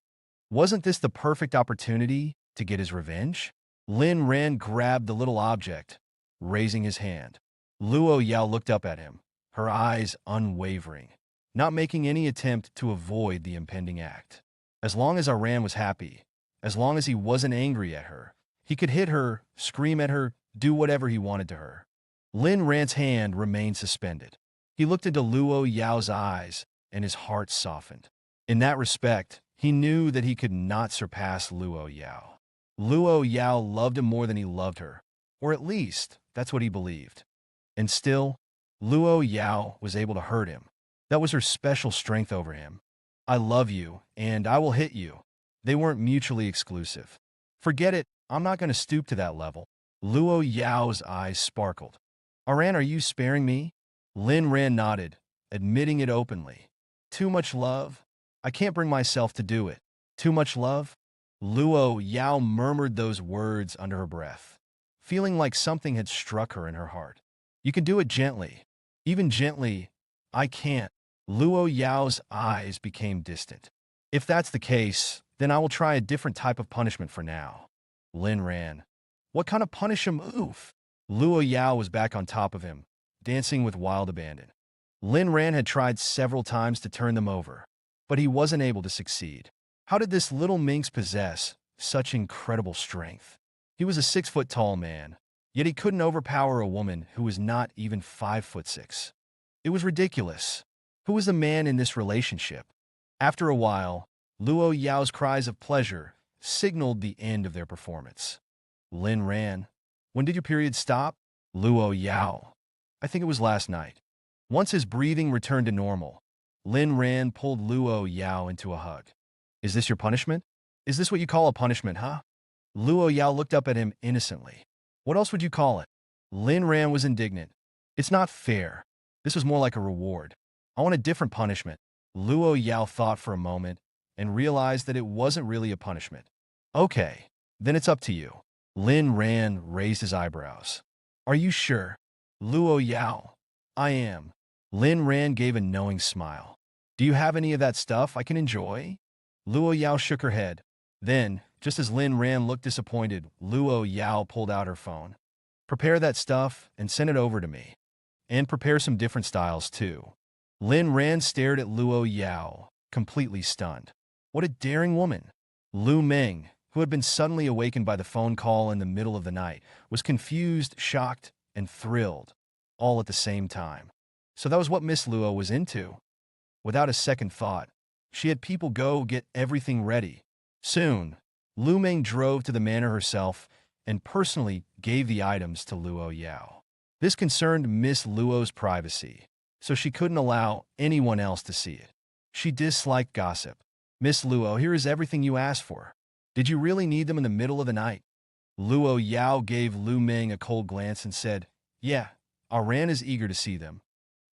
Wasn't this the perfect opportunity to get his revenge? Lin Ran grabbed the little object, raising his hand. Luo Yao looked up at him, her eyes unwavering, not making any attempt to avoid the impending act. As long as Aran was happy, as long as he wasn't angry at her, he could hit her, scream at her, do whatever he wanted to her. Lin Ran's hand remained suspended. He looked into Luo Yao's eyes, and his heart softened. In that respect, he knew that he could not surpass Luo Yao. Luo Yao loved him more than he loved her, or at least, that's what he believed. And still, Luo Yao was able to hurt him. That was her special strength over him. I love you, and I will hit you. They weren't mutually exclusive. Forget it, I'm not going to stoop to that level. Luo Yao's eyes sparkled. Aran, are you sparing me? Lin Ran nodded, admitting it openly. Too much love? I can't bring myself to do it. Too much love? Luo Yao murmured those words under her breath, feeling like something had struck her in her heart. You can do it gently. Even gently, I can't. Luo Yao's eyes became distant. If that's the case, then I will try a different type of punishment for now. Lin Ran. What kind of punish a move? Luo Yao was back on top of him, dancing with wild abandon. Lin Ran had tried several times to turn them over, but he wasn't able to succeed. How did this little minx possess such incredible strength? He was a 6-foot-tall man, yet he couldn't overpower a woman who was not even 5'6". It was ridiculous. Who was the man in this relationship? After a while, Luo Yao's cries of pleasure signaled the end of their performance. Lin Ran. When did your period stop? Luo Yao. I think it was last night. Once his breathing returned to normal, Lin Ran pulled Luo Yao into a hug. Is this your punishment? Is this what you call a punishment, huh? Luo Yao looked up at him innocently. What else would you call it? Lin Ran was indignant. It's not fair. This was more like a reward. I want a different punishment. Luo Yao thought for a moment and realized that it wasn't really a punishment. Okay, then it's up to you. Lin Ran raised his eyebrows. Are you sure? Luo Yao. I am. Lin Ran gave a knowing smile. Do you have any of that stuff I can enjoy? Luo Yao shook her head. Then, just as Lin Ran looked disappointed, Luo Yao pulled out her phone. Prepare that stuff and send it over to me. And prepare some different styles too. Lin Ran stared at Luo Yao, completely stunned. What a daring woman. Lu Meng, who had been suddenly awakened by the phone call in the middle of the night, was confused, shocked, and thrilled, all at the same time. So that was what Miss Luo was into. Without a second thought, she had people go get everything ready. Soon, Lu Meng drove to the manor herself and personally gave the items to Luo Yao. This concerned Miss Luo's privacy. so she couldn't allow anyone else to see it. She disliked gossip. Miss Luo, here is everything you asked for. Did you really need them in the middle of the night? Luo Yao gave Lu Meng a cold glance and said, Yeah, Aran is eager to see them.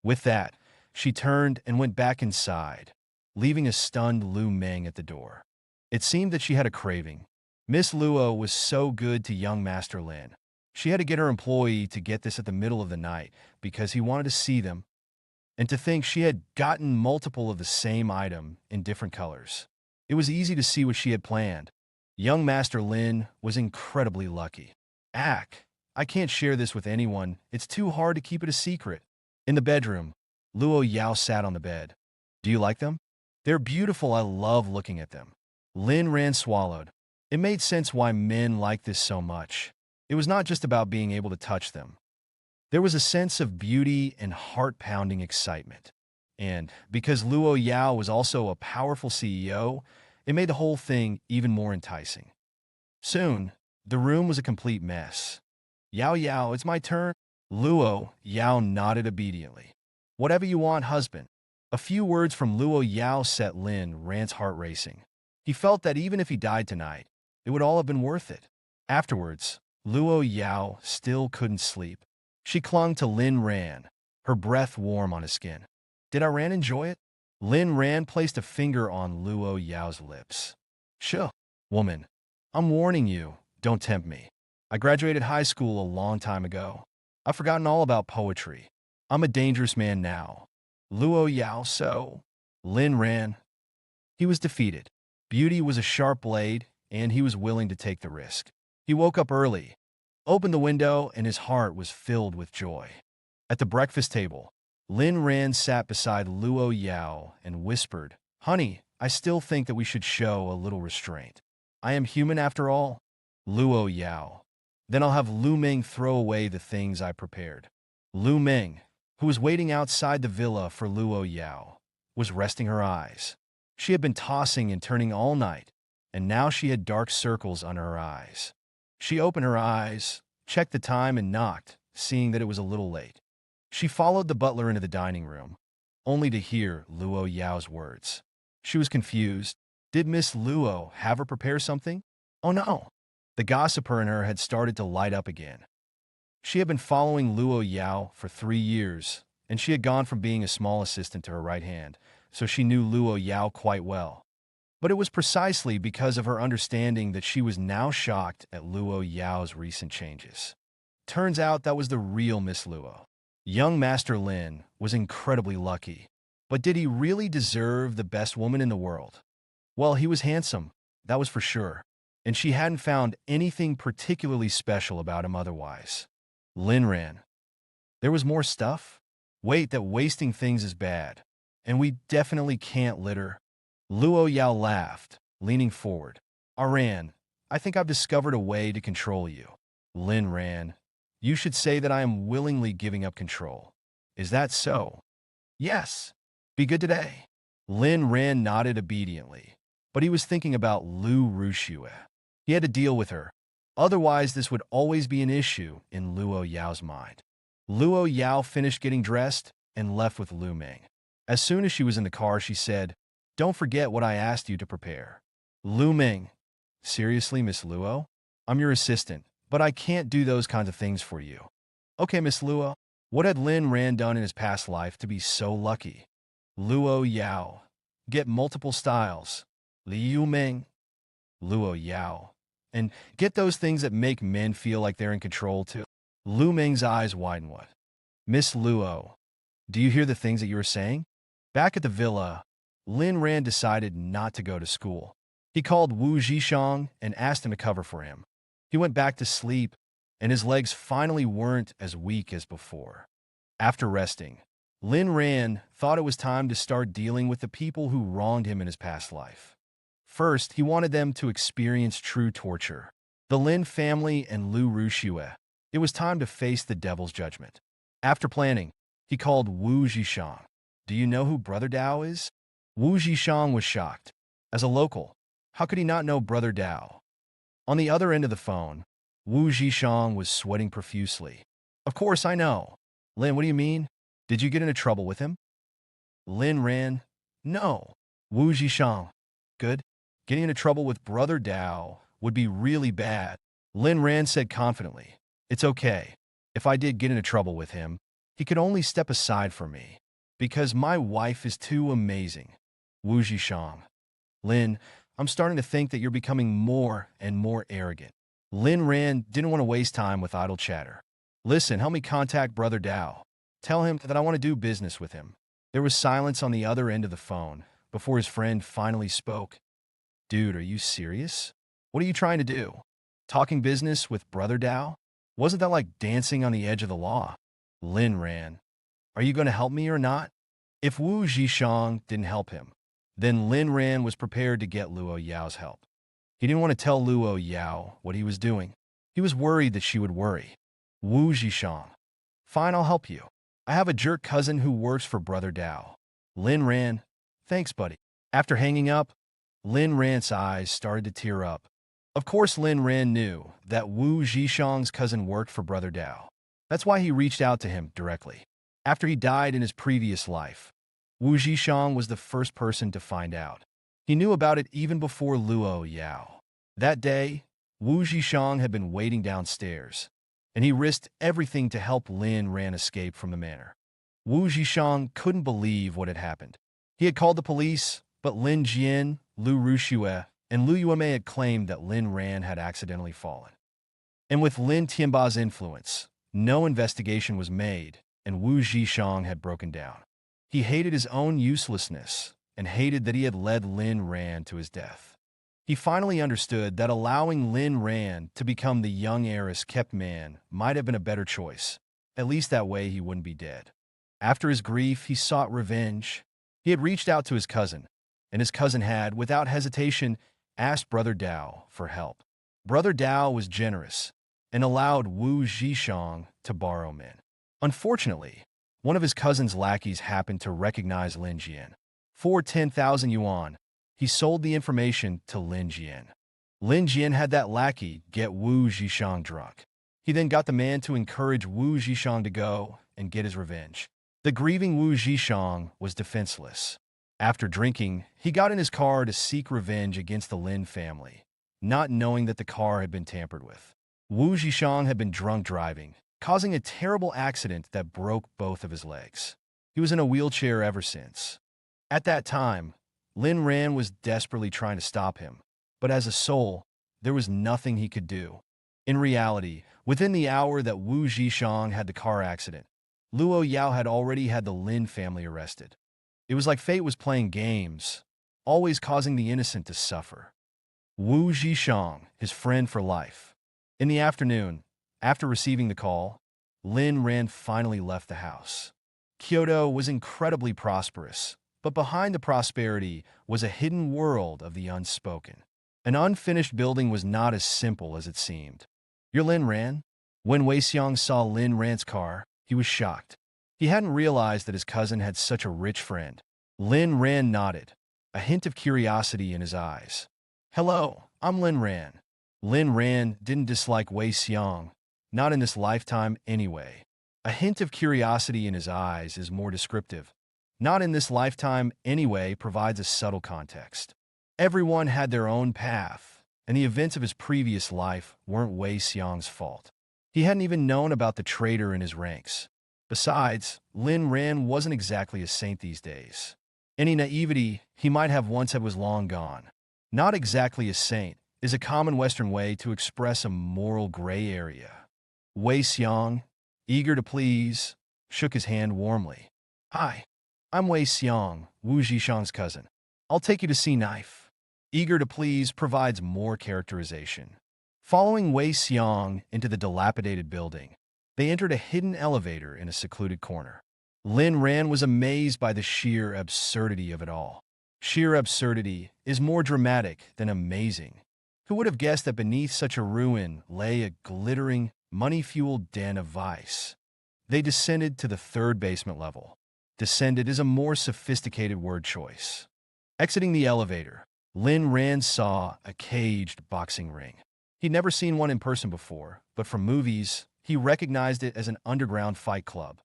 With that, she turned and went back inside, leaving a stunned Lu Meng at the door. It seemed that she had a craving. Miss Luo was so good to young Master Lin. She had to get her employee to get this at the middle of the night because he wanted to see them, and to think she had gotten multiple of the same item in different colors. It was easy to see what she had planned. Young Master Lin was incredibly lucky. I can't share this with anyone. It's too hard to keep it a secret. In the bedroom, Luo Yao sat on the bed. Do you like them? They're beautiful. I love looking at them. Lin Ran swallowed. It made sense why men like this so much. It was not just about being able to touch them. There was a sense of beauty and heart-pounding excitement. And because Luo Yao was also a powerful CEO, it made the whole thing even more enticing. Soon, the room was a complete mess. Yao Yao, it's my turn. Luo Yao nodded obediently. Whatever you want, husband. A few words from Luo Yao set Lin Ran's heart racing. He felt that even if he died tonight, it would all have been worth it. Afterwards, Luo Yao still couldn't sleep. She clung to Lin Ran, her breath warm on his skin. Did Ran enjoy it? Lin Ran placed a finger on Luo Yao's lips. Sure, woman. I'm warning you, don't tempt me. I graduated high school a long time ago. I've forgotten all about poetry. I'm a dangerous man now. Luo Yao, so. Lin Ran. He was defeated. Beauty was a sharp blade, and he was willing to take the risk. He woke up early, opened the window, and his heart was filled with joy. At the breakfast table, Lin Ran sat beside Luo Yao and whispered, Honey, I still think that we should show a little restraint. I am human after all. Luo Yao. Then I'll have Lu Meng throw away the things I prepared. Lu Meng, who was waiting outside the villa for Luo Yao, was resting her eyes. She had been tossing and turning all night, and now she had dark circles under her eyes. She opened her eyes, checked the time, and knocked, seeing that it was a little late. She followed the butler into the dining room, only to hear Luo Yao's words. She was confused. Did Miss Luo have her prepare something? Oh no! The gossiper in her had started to light up again. She had been following Luo Yao for 3 years, and she had gone from being a small assistant to her right hand, so she knew Luo Yao quite well. But it was precisely because of her understanding that she was now shocked at Luo Yao's recent changes. Turns out that was the real Miss Luo. Young Master Lin was incredibly lucky. But did he really deserve the best woman in the world? Well, he was handsome, that was for sure, and she hadn't found anything particularly special about him otherwise. Lin Ran. There was more stuff? Wait, that wasting things is bad, and we definitely can't litter. Luo Yao laughed, leaning forward. Aran, I think I've discovered a way to control you. Lin Ran. You should say that I am willingly giving up control. Is that so? Yes. Be good today. Lin Ran nodded obediently, but he was thinking about Lu Ruxue. He had to deal with her. Otherwise, this would always be an issue in Luo Yao's mind. Luo Yao finished getting dressed and left with Lu Meng. As soon as she was in the car, she said, Don't forget what I asked you to prepare. Lu Meng. Seriously, Miss Luo? I'm your assistant, but I can't do those kinds of things for you. Okay, Miss Luo. What had Lin Ran done in his past life to be so lucky? Luo Yao. Get multiple styles. Liu Meng. Luo Yao. And get those things that make men feel like they're in control too. Lu Meng's eyes widened. What? Miss Luo, do you hear the things that you were saying? Back at the villa, Lin Ran decided not to go to school. He called Wu Zhishang and asked him to cover for him. He went back to sleep, and his legs finally weren't as weak as before. After resting, Lin Ran thought it was time to start dealing with the people who wronged him in his past life. First, he wanted them to experience true torture. The Lin family and Lu Ruxue. It was time to face the devil's judgment. After planning, he called Wu Zhishang. Do you know who Brother Dao is? Wu Zhishang was shocked. As a local, how could he not know Brother Dao? On the other end of the phone, Wu Zhishang was sweating profusely. Of course I know. Lin, what do you mean? Did you get into trouble with him? Lin ran. No. Wu Zhishang. Good. Getting into trouble with Brother Dao would be really bad. Lin Ran said confidently. It's okay. If I did get into trouble with him, he could only step aside for me, because my wife is too amazing. Wu Zhishang. Lin, I'm starting to think that you're becoming more and more arrogant. Lin Ran didn't want to waste time with idle chatter. Listen, help me contact Brother Dao. Tell him that I want to do business with him. There was silence on the other end of the phone before his friend finally spoke. Dude, are you serious? What are you trying to do? Talking business with Brother Dao? Wasn't that like dancing on the edge of the law? Lin Ran. Are you going to help me or not? If Wu Zhishang didn't help him, then Lin Ran was prepared to get Luo Yao's help. He didn't want to tell Luo Yao what he was doing. He was worried that she would worry. Wu Zhishang. Fine, I'll help you. I have a jerk cousin who works for Brother Dao. Lin Ran. Thanks, buddy. After hanging up, Lin Ran's eyes started to tear up. Of course, Lin Ran knew that Wu Zhishang's cousin worked for Brother Dao. That's why he reached out to him directly. After he died in his previous life, Wu Zhishang was the first person to find out. He knew about it even before Luo Yao. That day, Wu Zhishang had been waiting downstairs, and he risked everything to help Lin Ran escape from the manor. Wu Zhishang couldn't believe what had happened. He had called the police, but Lin Jian, Lu Rushue, and Lu Yuemei had claimed that Lin Ran had accidentally fallen. And with Lin Tianba's influence, no investigation was made, and Wu Zhishang had broken down. He hated his own uselessness and hated that he had led Lin Ran to his death. He finally understood that allowing Lin Ran to become the young heiress kept man might have been a better choice. At least that way he wouldn't be dead. After his grief, he sought revenge. He had reached out to his cousin, and his cousin had, without hesitation, asked Brother Dao for help. Brother Dao was generous and allowed Wu Zhishang to borrow men. Unfortunately, one of his cousin's lackeys happened to recognize Lin Jian. For 10,000 yuan, he sold the information to Lin Jian. Lin Jian had that lackey get Wu Zhishang drunk. He then got the man to encourage Wu Zhishang to go and get his revenge. The grieving Wu Zhishang was defenseless. After drinking, he got in his car to seek revenge against the Lin family, not knowing that the car had been tampered with. Wu Zhishang had been drunk driving, causing a terrible accident that broke both of his legs. He was in a wheelchair ever since. At that time, Lin Ran was desperately trying to stop him, but as a soul, there was nothing he could do. In reality, within the hour that Wu Zhishang had the car accident, Luo Yao had already had the Lin family arrested. It was like fate was playing games, always causing the innocent to suffer. Wu Zhishang, his friend for life. In the afternoon, after receiving the call, Lin Ran finally left the house. Kyoto was incredibly prosperous, but behind the prosperity was a hidden world of the unspoken. An unfinished building was not as simple as it seemed. You're Lin Ran? When Wei Xiang saw Lin Ran's car, he was shocked. He hadn't realized that his cousin had such a rich friend. Lin Ran nodded, a hint of curiosity in his eyes. Hello, I'm Lin Ran. Lin Ran didn't dislike Wei Xiang, not in this lifetime anyway. A hint of curiosity in his eyes is more descriptive. Not in this lifetime anyway provides a subtle context. Everyone had their own path, and the events of his previous life weren't Wei Xiang's fault. He hadn't even known about the traitor in his ranks. Besides, Lin Ran wasn't exactly a saint these days. Any naivety he might have once had was long gone. Not exactly a saint is a common Western way to express a moral gray area. Wei Xiang, eager to please, shook his hand warmly. Hi, I'm Wei Xiang, Wu Zhishang's cousin. I'll take you to see Knife. Eager to please provides more characterization. Following Wei Xiang into the dilapidated building, they entered a hidden elevator in a secluded corner. Lin Ran was amazed by the sheer absurdity of it all. Sheer absurdity is more dramatic than amazing. Who would have guessed that beneath such a ruin lay a glittering, money-fueled den of vice? They descended to the third basement level. Descended is a more sophisticated word choice. Exiting the elevator, Lin Ran saw a caged boxing ring. He'd never seen one in person before, but from movies, he recognized it as an underground fight club.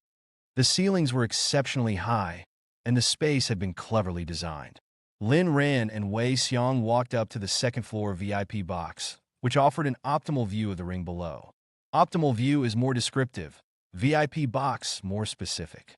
The ceilings were exceptionally high, and the space had been cleverly designed. Lin Ran and Wei Xiong walked up to the second floor VIP box, which offered an optimal view of the ring below. Optimal view is more descriptive, VIP box more specific.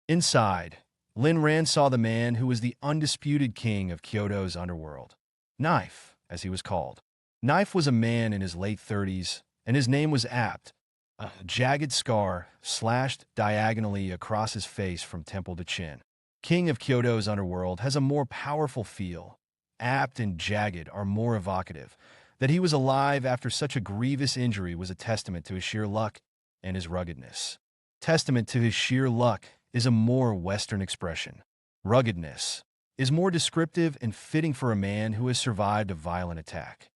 Inside, Lin Ran saw the man who was the undisputed king of Kyoto's underworld. Knife, as he was called. Knife was a man in his late 30s, and his name was apt. A jagged scar slashed diagonally across his face from temple to chin. King of Kyoto's underworld has a more powerful feel. Apt and jagged are more evocative. That he was alive after such a grievous injury was a testament to his sheer luck and his ruggedness. Testament to his sheer luck is a more Western expression. Ruggedness is more descriptive and fitting for a man who has survived a violent attack.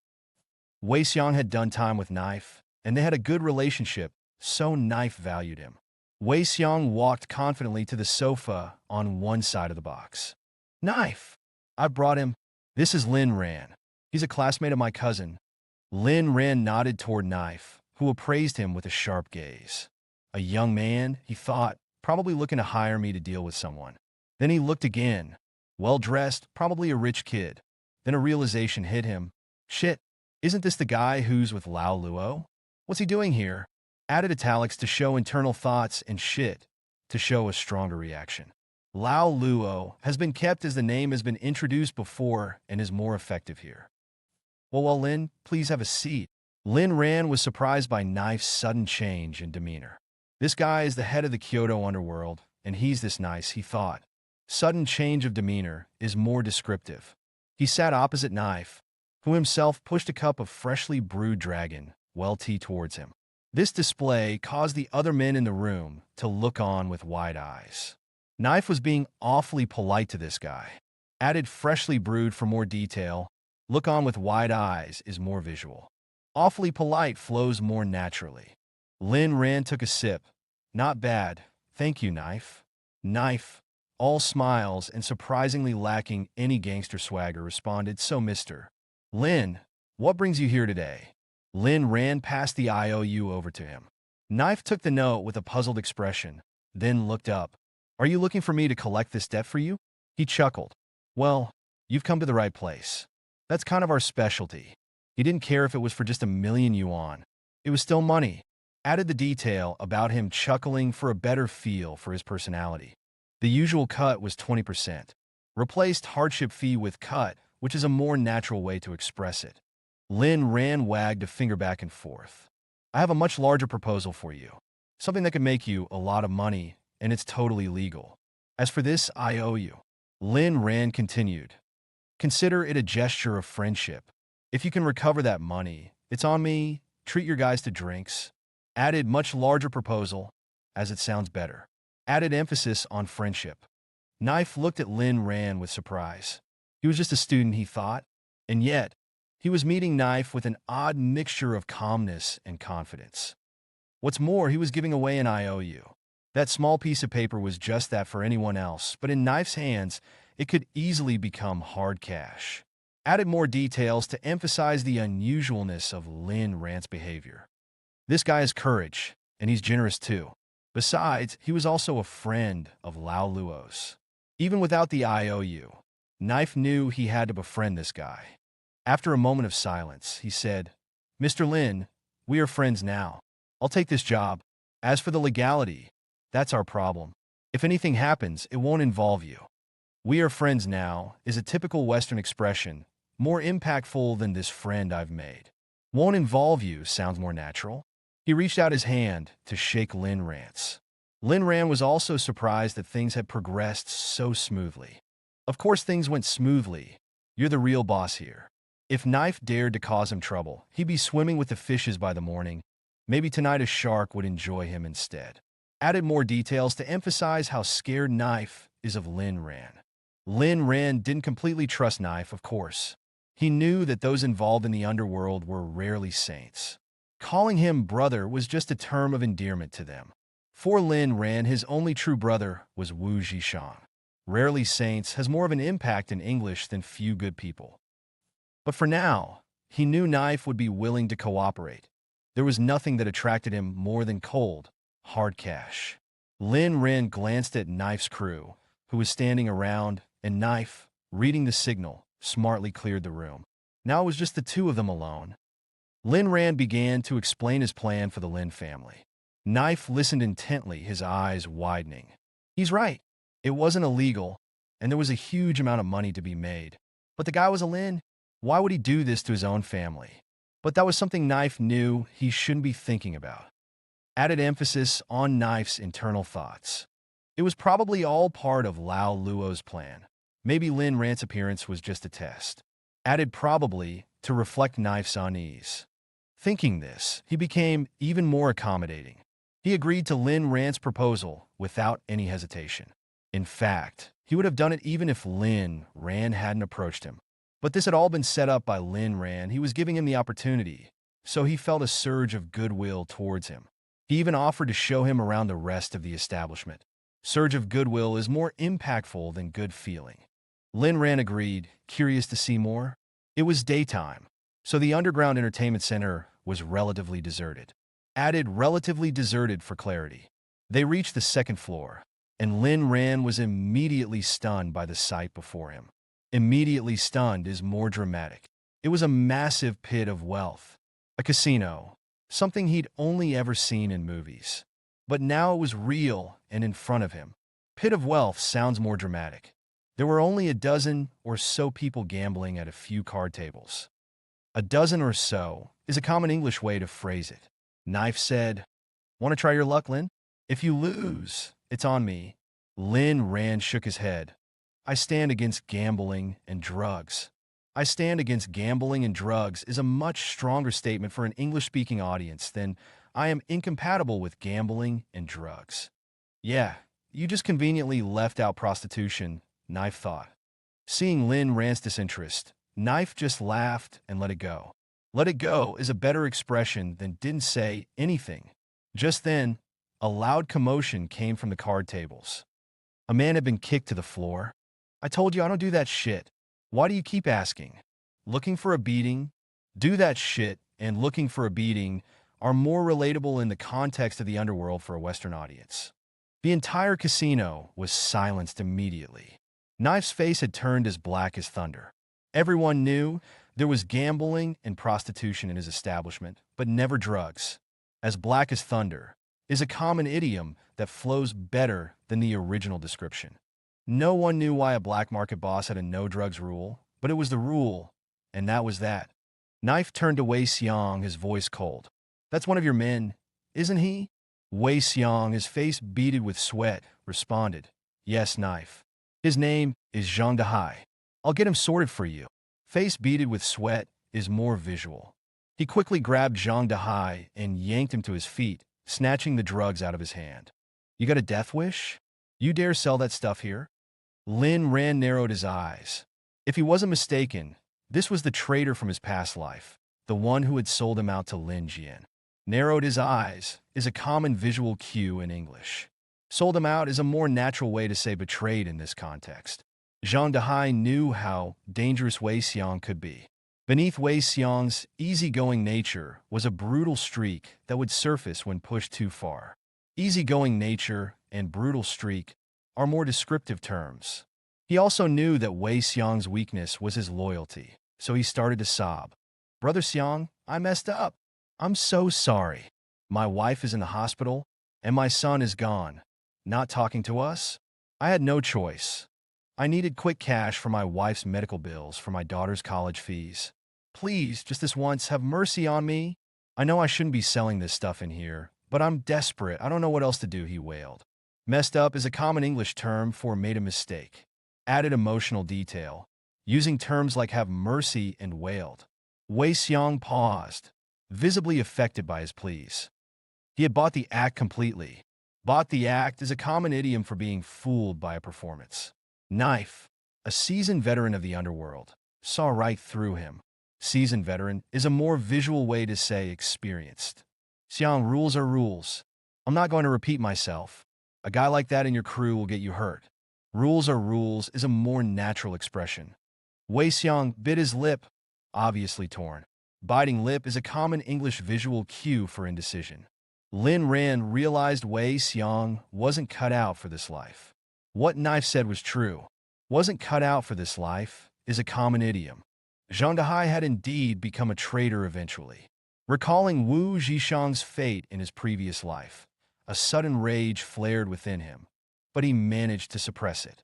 Wei Xiong had done time with Knife, and they had a good relationship, so Knife valued him. Wei Xiong walked confidently to the sofa on one side of the box. Knife! I brought him. This is Lin Ran. He's a classmate of my cousin. Lin Ran nodded toward Knife, who appraised him with a sharp gaze. A young man, he thought, probably looking to hire me to deal with someone. Then he looked again. Well-dressed, probably a rich kid. Then a realization hit him. Shit, isn't this the guy who's with Lao Luo? What's he doing here? Added italics to show internal thoughts and shit to show a stronger reaction. Lao Luo has been kept as the name has been introduced before and is more effective here. Well, Lin, please have a seat. Lin Ran was surprised by Knife's sudden change in demeanor. This guy is the head of the Kyoto underworld, and he's this nice, he thought. Sudden change of demeanor is more descriptive. He sat opposite Knife, who himself pushed a cup of freshly brewed dragon, well tea towards him. This display caused the other men in the room to look on with wide eyes. Knife was being awfully polite to this guy. Added freshly brewed for more detail. Look on with wide eyes is more visual. Awfully polite flows more naturally. Lin Ran took a sip. Not bad. Thank you, Knife. Knife, all smiles and surprisingly lacking any gangster swagger, responded, so Mr. Lin, what brings you here today? Lin Ran passed the IOU over to him. Knife took the note with a puzzled expression, then looked up. Are you looking for me to collect this debt for you? He chuckled. Well, you've come to the right place. That's kind of our specialty. He didn't care if it was for just 1,000,000 yuan. It was still money. Added the detail about him chuckling for a better feel for his personality. The usual cut was 20%. Replaced hardship fee with cut, which is a more natural way to express it. Lin Ran wagged a finger back and forth. I have a much larger proposal for you. Something that could make you a lot of money, and it's totally legal. As for this IOU, Lin Ran continued. Consider it a gesture of friendship. If you can recover that money, it's on me. Treat your guys to drinks. Added much larger proposal, as it sounds better. Added emphasis on friendship. Knife looked at Lin Ran with surprise. He was just a student, he thought, and yet, he was meeting Knife with an odd mixture of calmness and confidence. What's more, he was giving away an IOU. That small piece of paper was just that for anyone else, but in Knife's hands, it could easily become hard cash. Added more details to emphasize the unusualness of Lin Ran's behavior. This guy has courage, and he's generous too. Besides, he was also a friend of Lao Luo's. Even without the IOU, Knife knew he had to befriend this guy. After a moment of silence, he said, Mr. Lin, we are friends now. I'll take this job. As for the legality, that's our problem. If anything happens, it won't involve you. We are friends now is a typical Western expression, more impactful than this friend I've made. Won't involve you sounds more natural. He reached out his hand to shake Lin Ran's. Lin Ran was also surprised that things had progressed so smoothly. Of course things went smoothly. You're the real boss here. If Knife dared to cause him trouble, he'd be swimming with the fishes by the morning. Maybe tonight a shark would enjoy him instead. Added more details to emphasize how scared Knife is of Lin Ran. Lin Ran didn't completely trust Knife, of course. He knew that those involved in the underworld were rarely saints. Calling him brother was just a term of endearment to them. For Lin Ran, his only true brother was Wu Zhishang. Rarely saints has more of an impact in English than few good people. But for now, he knew Knife would be willing to cooperate. There was nothing that attracted him more than cold, hard cash. Lin Ran glanced at Knife's crew, who was standing around, and Knife, reading the signal, smartly cleared the room. Now it was just the two of them alone. Lin Ran began to explain his plan for the Lin family. Knife listened intently, his eyes widening. He's right. It wasn't illegal, and there was a huge amount of money to be made. But the guy was a Lin. Why would he do this to his own family? But that was something Knife knew he shouldn't be thinking about. Added emphasis on Knife's internal thoughts. It was probably all part of Lao Luo's plan. Maybe Lin Ran's appearance was just a test. Added probably to reflect Knife's unease. Thinking this, he became even more accommodating. He agreed to Lin Ran's proposal without any hesitation. In fact, he would have done it even if Lin Ran hadn't approached him. But this had all been set up by Lin Ran. He was giving him the opportunity, so he felt a surge of goodwill towards him. He even offered to show him around the rest of the establishment. Surge of goodwill is more impactful than good feeling. Lin Ran agreed, curious to see more. It was daytime, so the underground entertainment center was relatively deserted. Added relatively deserted for clarity. They reached the second floor, and Lin Ran was immediately stunned by the sight before him. Immediately stunned is more dramatic. It was a massive pit of wealth. A casino, something he'd only ever seen in movies. But now it was real and in front of him. Pit of wealth sounds more dramatic. There were only a dozen or so people gambling at a few card tables. A dozen or so is a common English way to phrase it. Knife said, "Want to try your luck, Lin? If you lose, it's on me." Lin Ran shook his head. "I stand against gambling and drugs." "I stand against gambling and drugs" is a much stronger statement for an English-speaking audience than "I am incompatible with gambling and drugs." Yeah, you just conveniently left out prostitution, Knife thought. Seeing Lin Ran's disinterest, Knife just laughed and let it go. Let it go is a better expression than didn't say anything. Just then, a loud commotion came from the card tables. A man had been kicked to the floor. "I told you I don't do that shit. Why do you keep asking?" Looking for a beating, do that shit, and looking for a beating are more relatable in the context of the underworld for a Western audience. The entire casino was silenced immediately. Knife's face had turned as black as thunder. Everyone knew there was gambling and prostitution in his establishment, but never drugs. As black as thunder is a common idiom that flows better than the original description. No one knew why a black market boss had a no-drugs rule, but it was the rule, and that was that. Knife turned to Wei Xiong, his voice cold. "That's one of your men, isn't he?" Wei Xiong, his face beaded with sweat, responded, "Yes, Knife. His name is Zhang Dehai. I'll get him sorted for you." Face beaded with sweat is more visual. He quickly grabbed Zhang Dehai and yanked him to his feet, snatching the drugs out of his hand. "You got a death wish? You dare sell that stuff here?" Lin Ran narrowed his eyes. If he wasn't mistaken, this was the traitor from his past life, the one who had sold him out to Lin Jian. Narrowed his eyes is a common visual cue in English. Sold him out is a more natural way to say betrayed in this context. Zhang Dehai knew how dangerous Wei Xiong could be. Beneath Wei Xiong's easygoing nature was a brutal streak that would surface when pushed too far. Easygoing nature and brutal streak are more descriptive terms. He also knew that Wei Xiong's weakness was his loyalty, so he started to sob. "Brother Xiong, I messed up. I'm so sorry. My wife is in the hospital, and my son is gone. Not talking to us? I had no choice. I needed quick cash for my wife's medical bills for my daughter's college fees. Please, just this once, have mercy on me. I know I shouldn't be selling this stuff in here, but I'm desperate. I don't know what else to do," he wailed. Messed up is a common English term for made a mistake. Added emotional detail, using terms like have mercy and wailed. Wei Xiong paused, visibly affected by his pleas. He had bought the act completely. Bought the act is a common idiom for being fooled by a performance. Knife, a seasoned veteran of the underworld, saw right through him. Seasoned veteran is a more visual way to say experienced. "Xiong, rules are rules. I'm not going to repeat myself. A guy like that in your crew will get you hurt." Rules are rules is a more natural expression. Wei Xiong bit his lip, obviously torn. Biting lip is a common English visual cue for indecision. Lin Ran realized Wei Xiang wasn't cut out for this life. What Knife said was true. Wasn't cut out for this life is a common idiom. Zhang Dehai had indeed become a traitor eventually. Recalling Wu Zhishang's fate in his previous life, a sudden rage flared within him, but he managed to suppress it.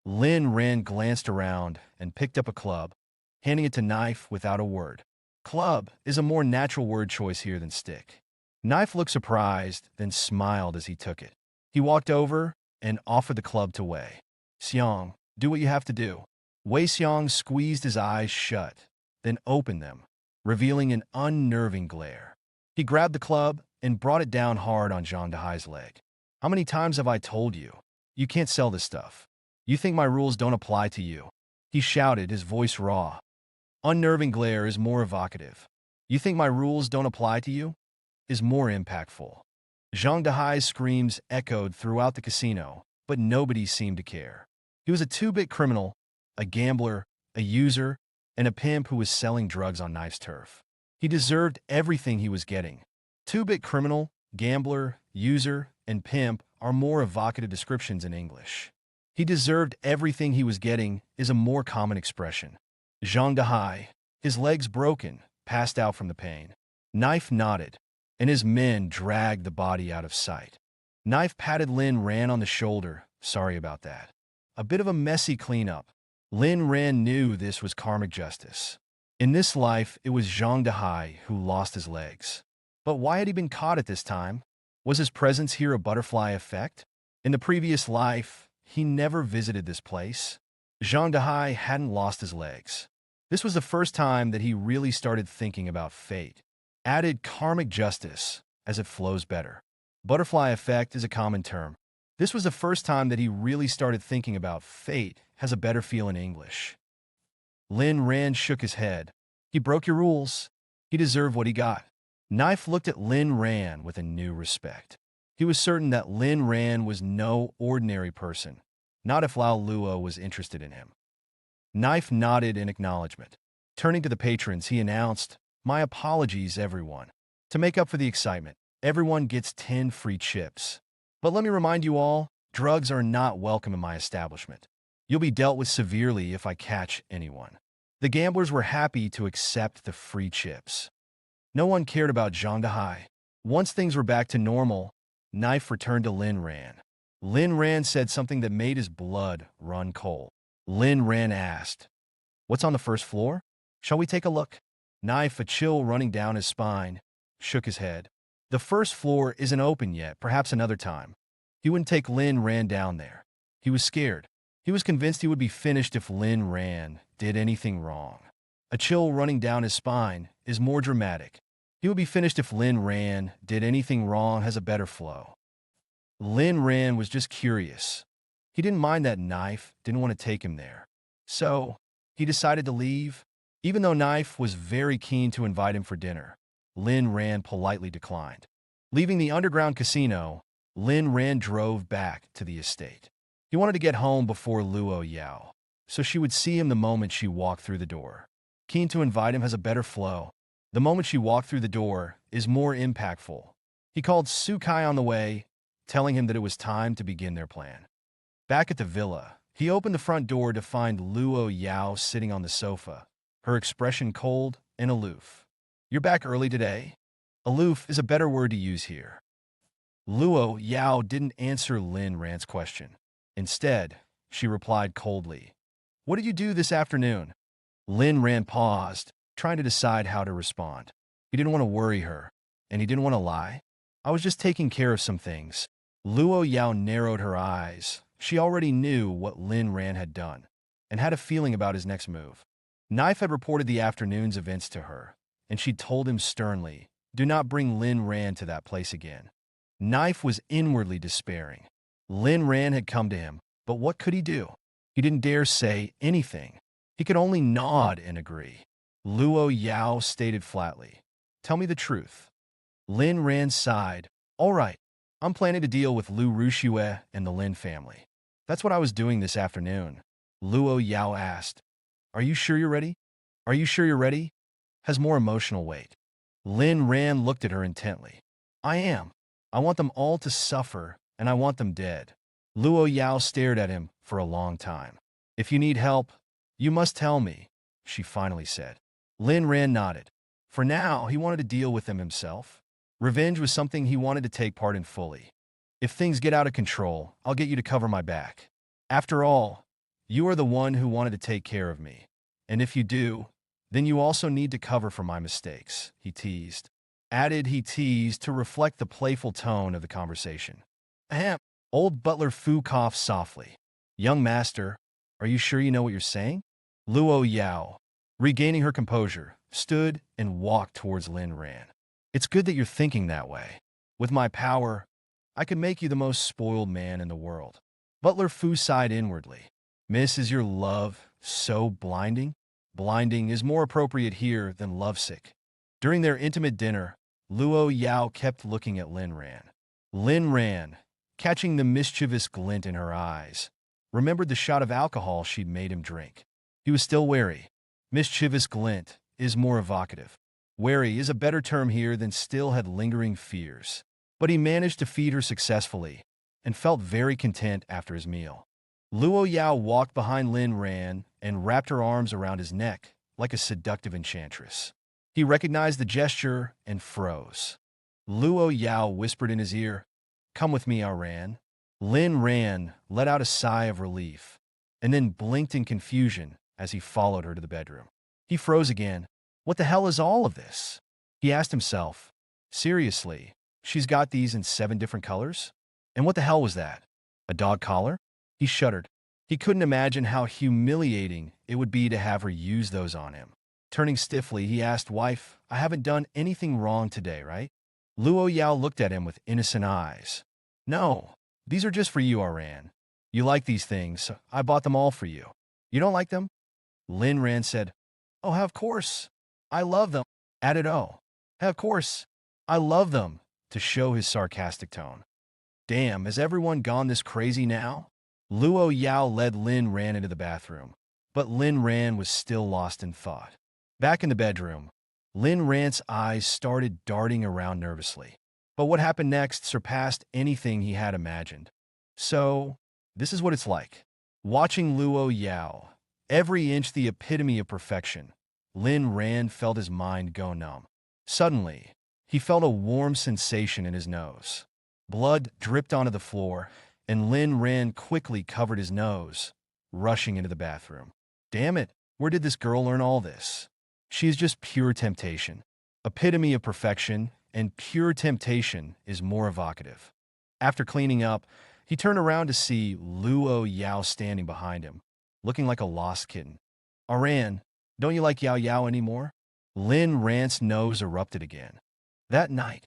Lin Ran glanced around and picked up a club, handing it to Knife without a word. Club is a more natural word choice here than stick. Knife looked surprised, then smiled as he took it. He walked over and offered the club to Wei Xiang. Do what you have to do. Wei Xiang squeezed his eyes shut, then opened them, revealing an unnerving glare. He grabbed the club and brought it down hard on Zhang Dehai's leg. How many times have I told you? You can't sell this stuff. You think my rules don't apply to you? He shouted, his voice raw. Unnerving glare is more evocative. You think my rules don't apply to you? Is more impactful. Zhang Dehai's screams echoed throughout the casino, but nobody seemed to care. He was a two-bit criminal, a gambler, a user, and a pimp who was selling drugs on Knife's turf. He deserved everything he was getting. Two-bit criminal, gambler, user, and pimp are more evocative descriptions in English. He deserved everything he was getting is a more common expression. Zhang Dehai, his legs broken, passed out from the pain. Knife nodded, and his men dragged the body out of sight. Knife patted Lin Ran on the shoulder. Sorry about that. A bit of a messy cleanup. Lin Ran knew this was karmic justice. In this life, it was Zhang Dehai who lost his legs. But why had he been caught at this time? Was his presence here a butterfly effect? In the previous life, he never visited this place. Zhang Dehai hadn't lost his legs. This was the first time that he really started thinking about fate. Added karmic justice as it flows better. Butterfly effect is a common term. This was the first time that he really started thinking about fate has a better feel in English. Lin Ran shook his head. He broke your rules. He deserved what he got. Knife looked at Lin Ran with a new respect. He was certain that Lin Ran was no ordinary person, not if Lao Luo was interested in him. Knife nodded in acknowledgement. Turning to the patrons, he announced, "My apologies, everyone. To make up for the excitement, everyone gets 10 free chips. But let me remind you all, drugs are not welcome in my establishment. You'll be dealt with severely if I catch anyone." The gamblers were happy to accept the free chips. No one cared about Zhang Dehai. Once things were back to normal, Knife returned to Lin Ran. Lin Ran said something that made his blood run cold. Lin Ran asked, "What's on the first floor? Shall we take a look?" Knife, a chill running down his spine, shook his head. The first floor isn't open yet, perhaps another time. He wouldn't take Lin Ran down there. He was scared. He was convinced he would be finished if Lin Ran did anything wrong. A chill running down his spine is more dramatic. He would be finished if Lin Ran did anything wrong has a better flow. Lin Ran was just curious. He didn't mind that Knife didn't want to take him there. So, he decided to leave. Even though Knife was very keen to invite him for dinner, Lin Ran politely declined. Leaving the underground casino, Lin Ran drove back to the estate. He wanted to get home before Luo Yao, so she would see him the moment she walked through the door. Keen to invite him has a better flow. The moment she walked through the door is more impactful. He called Su Kai on the way, telling him that it was time to begin their plan. Back at the villa, he opened the front door to find Luo Yao sitting on the sofa, her expression cold and aloof. "You're back early today?" Aloof is a better word to use here. Luo Yao didn't answer Lin Ran's question. Instead, she replied coldly, "What did you do this afternoon?" Lin Ran paused, trying to decide how to respond. He didn't want to worry her, and he didn't want to lie. "I was just taking care of some things." Luo Yao narrowed her eyes. She already knew what Lin Ran had done, and had a feeling about his next move. Knife had reported the afternoon's events to her, and she told him sternly, "Do not bring Lin Ran to that place again." Knife was inwardly despairing. Lin Ran had come to him, but what could he do? He didn't dare say anything. He could only nod and agree. Luo Yao stated flatly, "Tell me the truth." Lin Ran sighed. "All right, I'm planning to deal with Lu Rushue and the Lin family. That's what I was doing this afternoon." Luo Yao asked, "Are you sure you're ready? Are you sure you're ready?" Has more emotional weight. Lin Ran looked at her intently. "I am. I want them all to suffer, and I want them dead. Luo Yao stared at him for a long time. If you need help, you must tell me, she finally said. Lin Ran nodded. For now, he wanted to deal with them himself. Revenge was something he wanted to take part in fully. If things get out of control, I'll get you to cover my back. After all, you are the one who wanted to take care of me. And if you do, then you also need to cover for my mistakes, he teased. He teased to reflect the playful tone of the conversation. Ahem. Old Butler Fu coughed softly. Young master, are you sure you know what you're saying? Luo Yao, regaining her composure, stood and walked towards Lin Ran. It's good that you're thinking that way. With my power, I could make you the most spoiled man in the world. Butler Fu sighed inwardly. Miss, is your love so blinding? Blinding is more appropriate here than lovesick. During their intimate dinner, Luo Yao kept looking at Lin Ran. Lin Ran, catching the mischievous glint in her eyes, remembered the shot of alcohol she'd made him drink. He was still wary. Mischievous glint is more evocative. Wary is a better term here than still had lingering fears. But he managed to feed her successfully and felt very content after his meal. Luo Yao walked behind Lin Ran and wrapped her arms around his neck like a seductive enchantress. He recognized the gesture and froze. Luo Yao whispered in his ear, "Come with me, Ran." Lin Ran let out a sigh of relief and then blinked in confusion as he followed her to the bedroom. He froze again. What the hell is all of this? He asked himself. Seriously, she's got these in 7 different colors? And what the hell was that? A dog collar? He shuddered. He couldn't imagine how humiliating it would be to have her use those on him. Turning stiffly, he asked, Wife, I haven't done anything wrong today, right? Luo Yao looked at him with innocent eyes. No, these are just for you, Ran. You like these things, so I bought them all for you. You don't like them? Lin Ran said, Oh, of course. I love them. Added, Oh, of course. I love them, to show his sarcastic tone. Damn, has everyone gone this crazy now? Luo Yao led Lin Ran into the bathroom, but Lin Ran was still lost in thought. Back in the bedroom, Lin Ran's eyes started darting around nervously. But what happened next surpassed anything he had imagined. So, this is what it's like. Watching Luo Yao, every inch the epitome of perfection, Lin Ran felt his mind go numb. Suddenly, he felt a warm sensation in his nose. Blood dripped onto the floor, and Lin Ran quickly covered his nose, rushing into the bathroom. Damn it, where did this girl learn all this? She is just pure temptation. Epitome of perfection, and pure temptation is more evocative. After cleaning up, he turned around to see Luo Yao standing behind him, looking like a lost kitten. Ran, don't you like Yao Yao anymore? Lin Ran's nose erupted again. That night,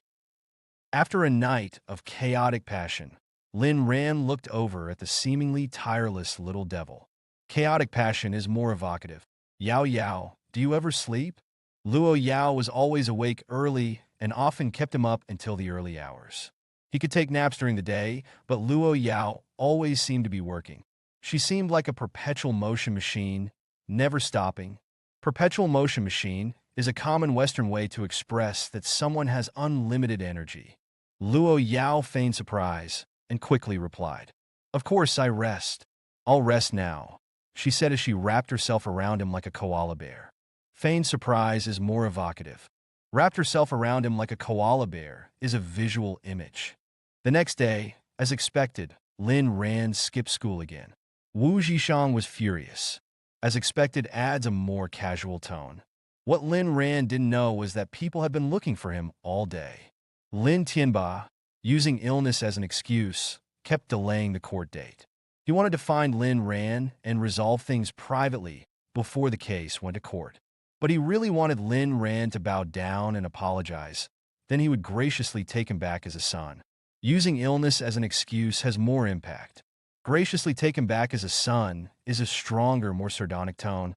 after a night of chaotic passion, Lin Ran looked over at the seemingly tireless little devil. Chaotic passion is more evocative. Yao Yao, do you ever sleep? Luo Yao was always awake early and often kept him up until the early hours. He could take naps during the day, but Luo Yao always seemed to be working. She seemed like a perpetual motion machine, never stopping. Perpetual motion machine is a common Western way to express that someone has unlimited energy. Luo Yao feigned surprise and quickly replied, Of course I rest. I'll rest now, she said as she wrapped herself around him like a koala bear. Feigned surprise is more evocative. Wrapped herself around him like a koala bear is a visual image. The next day, as expected, Lin Ran skipped school again. Wu Zhishang was furious. As expected adds a more casual tone. What Lin Ran didn't know was that people had been looking for him all day. Lin Tianba, using illness as an excuse, kept delaying the court date. He wanted to find Lin Ran and resolve things privately before the case went to court. But he really wanted Lin Ran to bow down and apologize. Then he would graciously take him back as a son. Using illness as an excuse has more impact. Graciously take him back as a son is a stronger, more sardonic tone.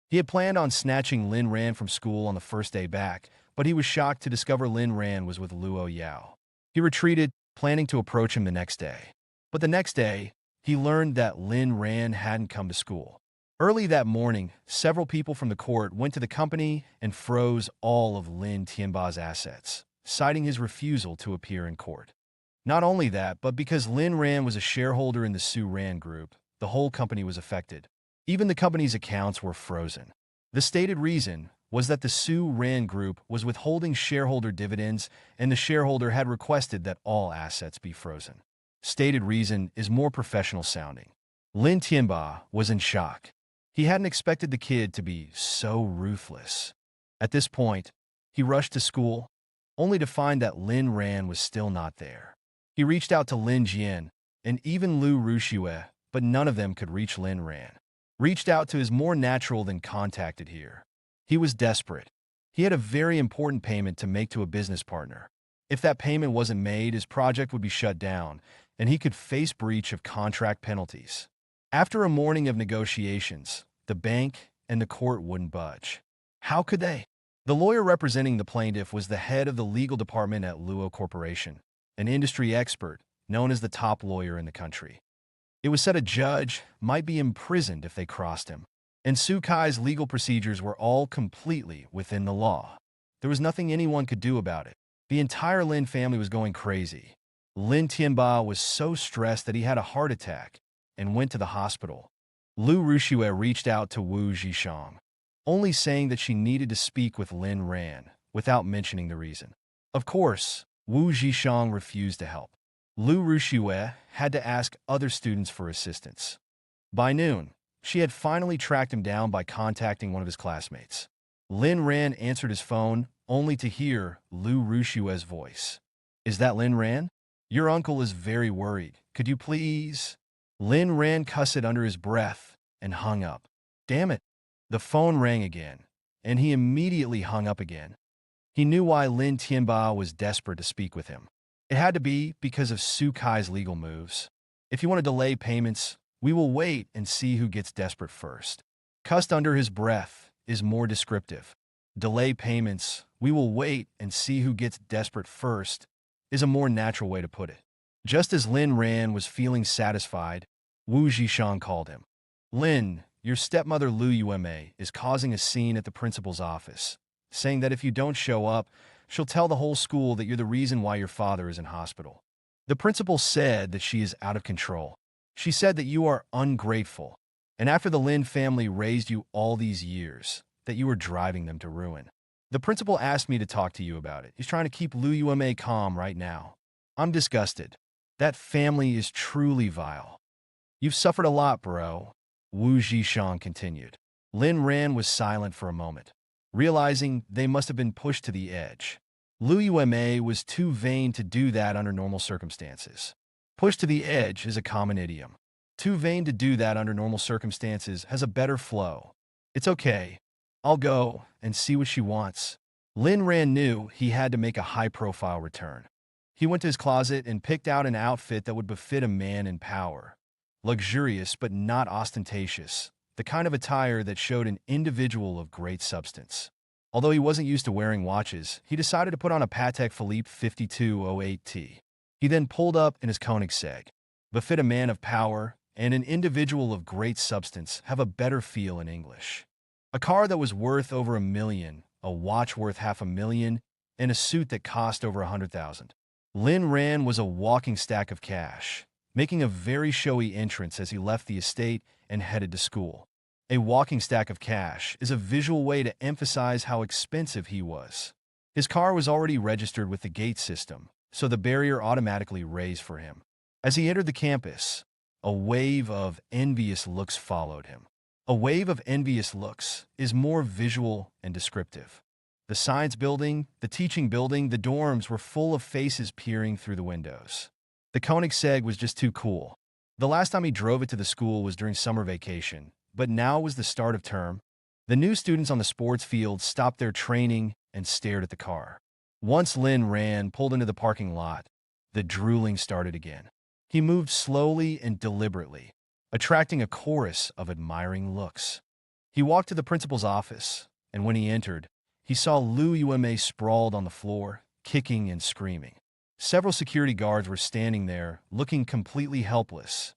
He had planned on snatching Lin Ran from school on the first day back, but he was shocked to discover Lin Ran was with Luo Yao. He retreated, planning to approach him the next day. But the next day, he learned that Lin Ran hadn't come to school. Early that morning, several people from the court went to the company and froze all of Lin Tianba's assets, citing his refusal to appear in court. Not only that, but because Lin Ran was a shareholder in the Su Ran Group, the whole company was affected. Even the company's accounts were frozen. The stated reason was that the Su Ran Group was withholding shareholder dividends and the shareholder had requested that all assets be frozen. Stated reason is more professional sounding. Lin Tianba was in shock. He hadn't expected the kid to be so ruthless. At this point, he rushed to school, only to find that Lin Ran was still not there. He reached out to Lin Jian and even Lu Ruxue, but none of them could reach Lin Ran. Reached out to is more natural than contacted here. He was desperate. He had a very important payment to make to a business partner. If that payment wasn't made, his project would be shut down, and he could face breach of contract penalties. After a morning of negotiations, the bank and the court wouldn't budge. How could they? The lawyer representing the plaintiff was the head of the legal department at Luo Corporation, an industry expert known as the top lawyer in the country. It was said a judge might be imprisoned if they crossed him, and Su Kai's legal procedures were all completely within the law. There was nothing anyone could do about it. The entire Lin family was going crazy. Lin Tianba was so stressed that he had a heart attack and went to the hospital. Lu Ruxue reached out to Wu Zhishang, only saying that she needed to speak with Lin Ran without mentioning the reason. Of course, Wu Zhishang refused to help. Lu Ruxue had to ask other students for assistance. By noon, she had finally tracked him down by contacting one of his classmates. Lin Ran answered his phone only to hear Lu Ruxue's voice. "Is that Lin Ran? Your uncle is very worried. Could you please?" Lin Ran cussed it under his breath and hung up. Damn it. The phone rang again, and he immediately hung up again. He knew why Lin Tianba was desperate to speak with him. It had to be because of Su Kai's legal moves. "If you want to delay payments, we will wait and see who gets desperate first." Cussed under his breath is more descriptive. "Delay payments, we will wait and see who gets desperate first" is a more natural way to put it. Just as Lin Ran was feeling satisfied, Wu Zhishang called him. "Lin, your stepmother Lu Yueme is causing a scene at the principal's office, saying that if you don't show up, she'll tell the whole school that you're the reason why your father is in hospital. The principal said that she is out of control. She said that you are ungrateful, and after the Lin family raised you all these years, that you were driving them to ruin. The principal asked me to talk to you about it. He's trying to keep Lu Yueme calm right now. I'm disgusted. That family is truly vile. You've suffered a lot, bro," Wu Zhishang continued. Lin Ran was silent for a moment, realizing they must have been pushed to the edge. Lu Yueme was too vain to do that under normal circumstances. Pushed to the edge is a common idiom. Too vain to do that under normal circumstances has a better flow. "It's okay. I'll go and see what she wants." Lin Ran knew he had to make a high-profile return. He went to his closet and picked out an outfit that would befit a man in power. Luxurious but not ostentatious, the kind of attire that showed an individual of great substance. Although he wasn't used to wearing watches, he decided to put on a Patek Philippe 5208T. He then pulled up in his Koenigsegg. Befit a man of power and an individual of great substance have a better feel in English. A car that was worth over $1 million, a watch worth $500,000, and a suit that cost over $100,000. Lin Ran was a walking stack of cash, making a very showy entrance as he left the estate and headed to school. A walking stack of cash is a visual way to emphasize how expensive he was. His car was already registered with the gate system, so the barrier automatically raised for him. As he entered the campus, a wave of envious looks followed him. A wave of envious looks is more visual and descriptive. The science building, the teaching building, the dorms were full of faces peering through the windows. The Koenigsegg was just too cool. The last time he drove it to the school was during summer vacation, but now was the start of term. The new students on the sports field stopped their training and stared at the car. Once Lin Ran pulled into the parking lot, the drooling started again. He moved slowly and deliberately, attracting a chorus of admiring looks. He walked to the principal's office, and when he entered, he saw Lu Yueme sprawled on the floor, kicking and screaming. Several security guards were standing there, looking completely helpless.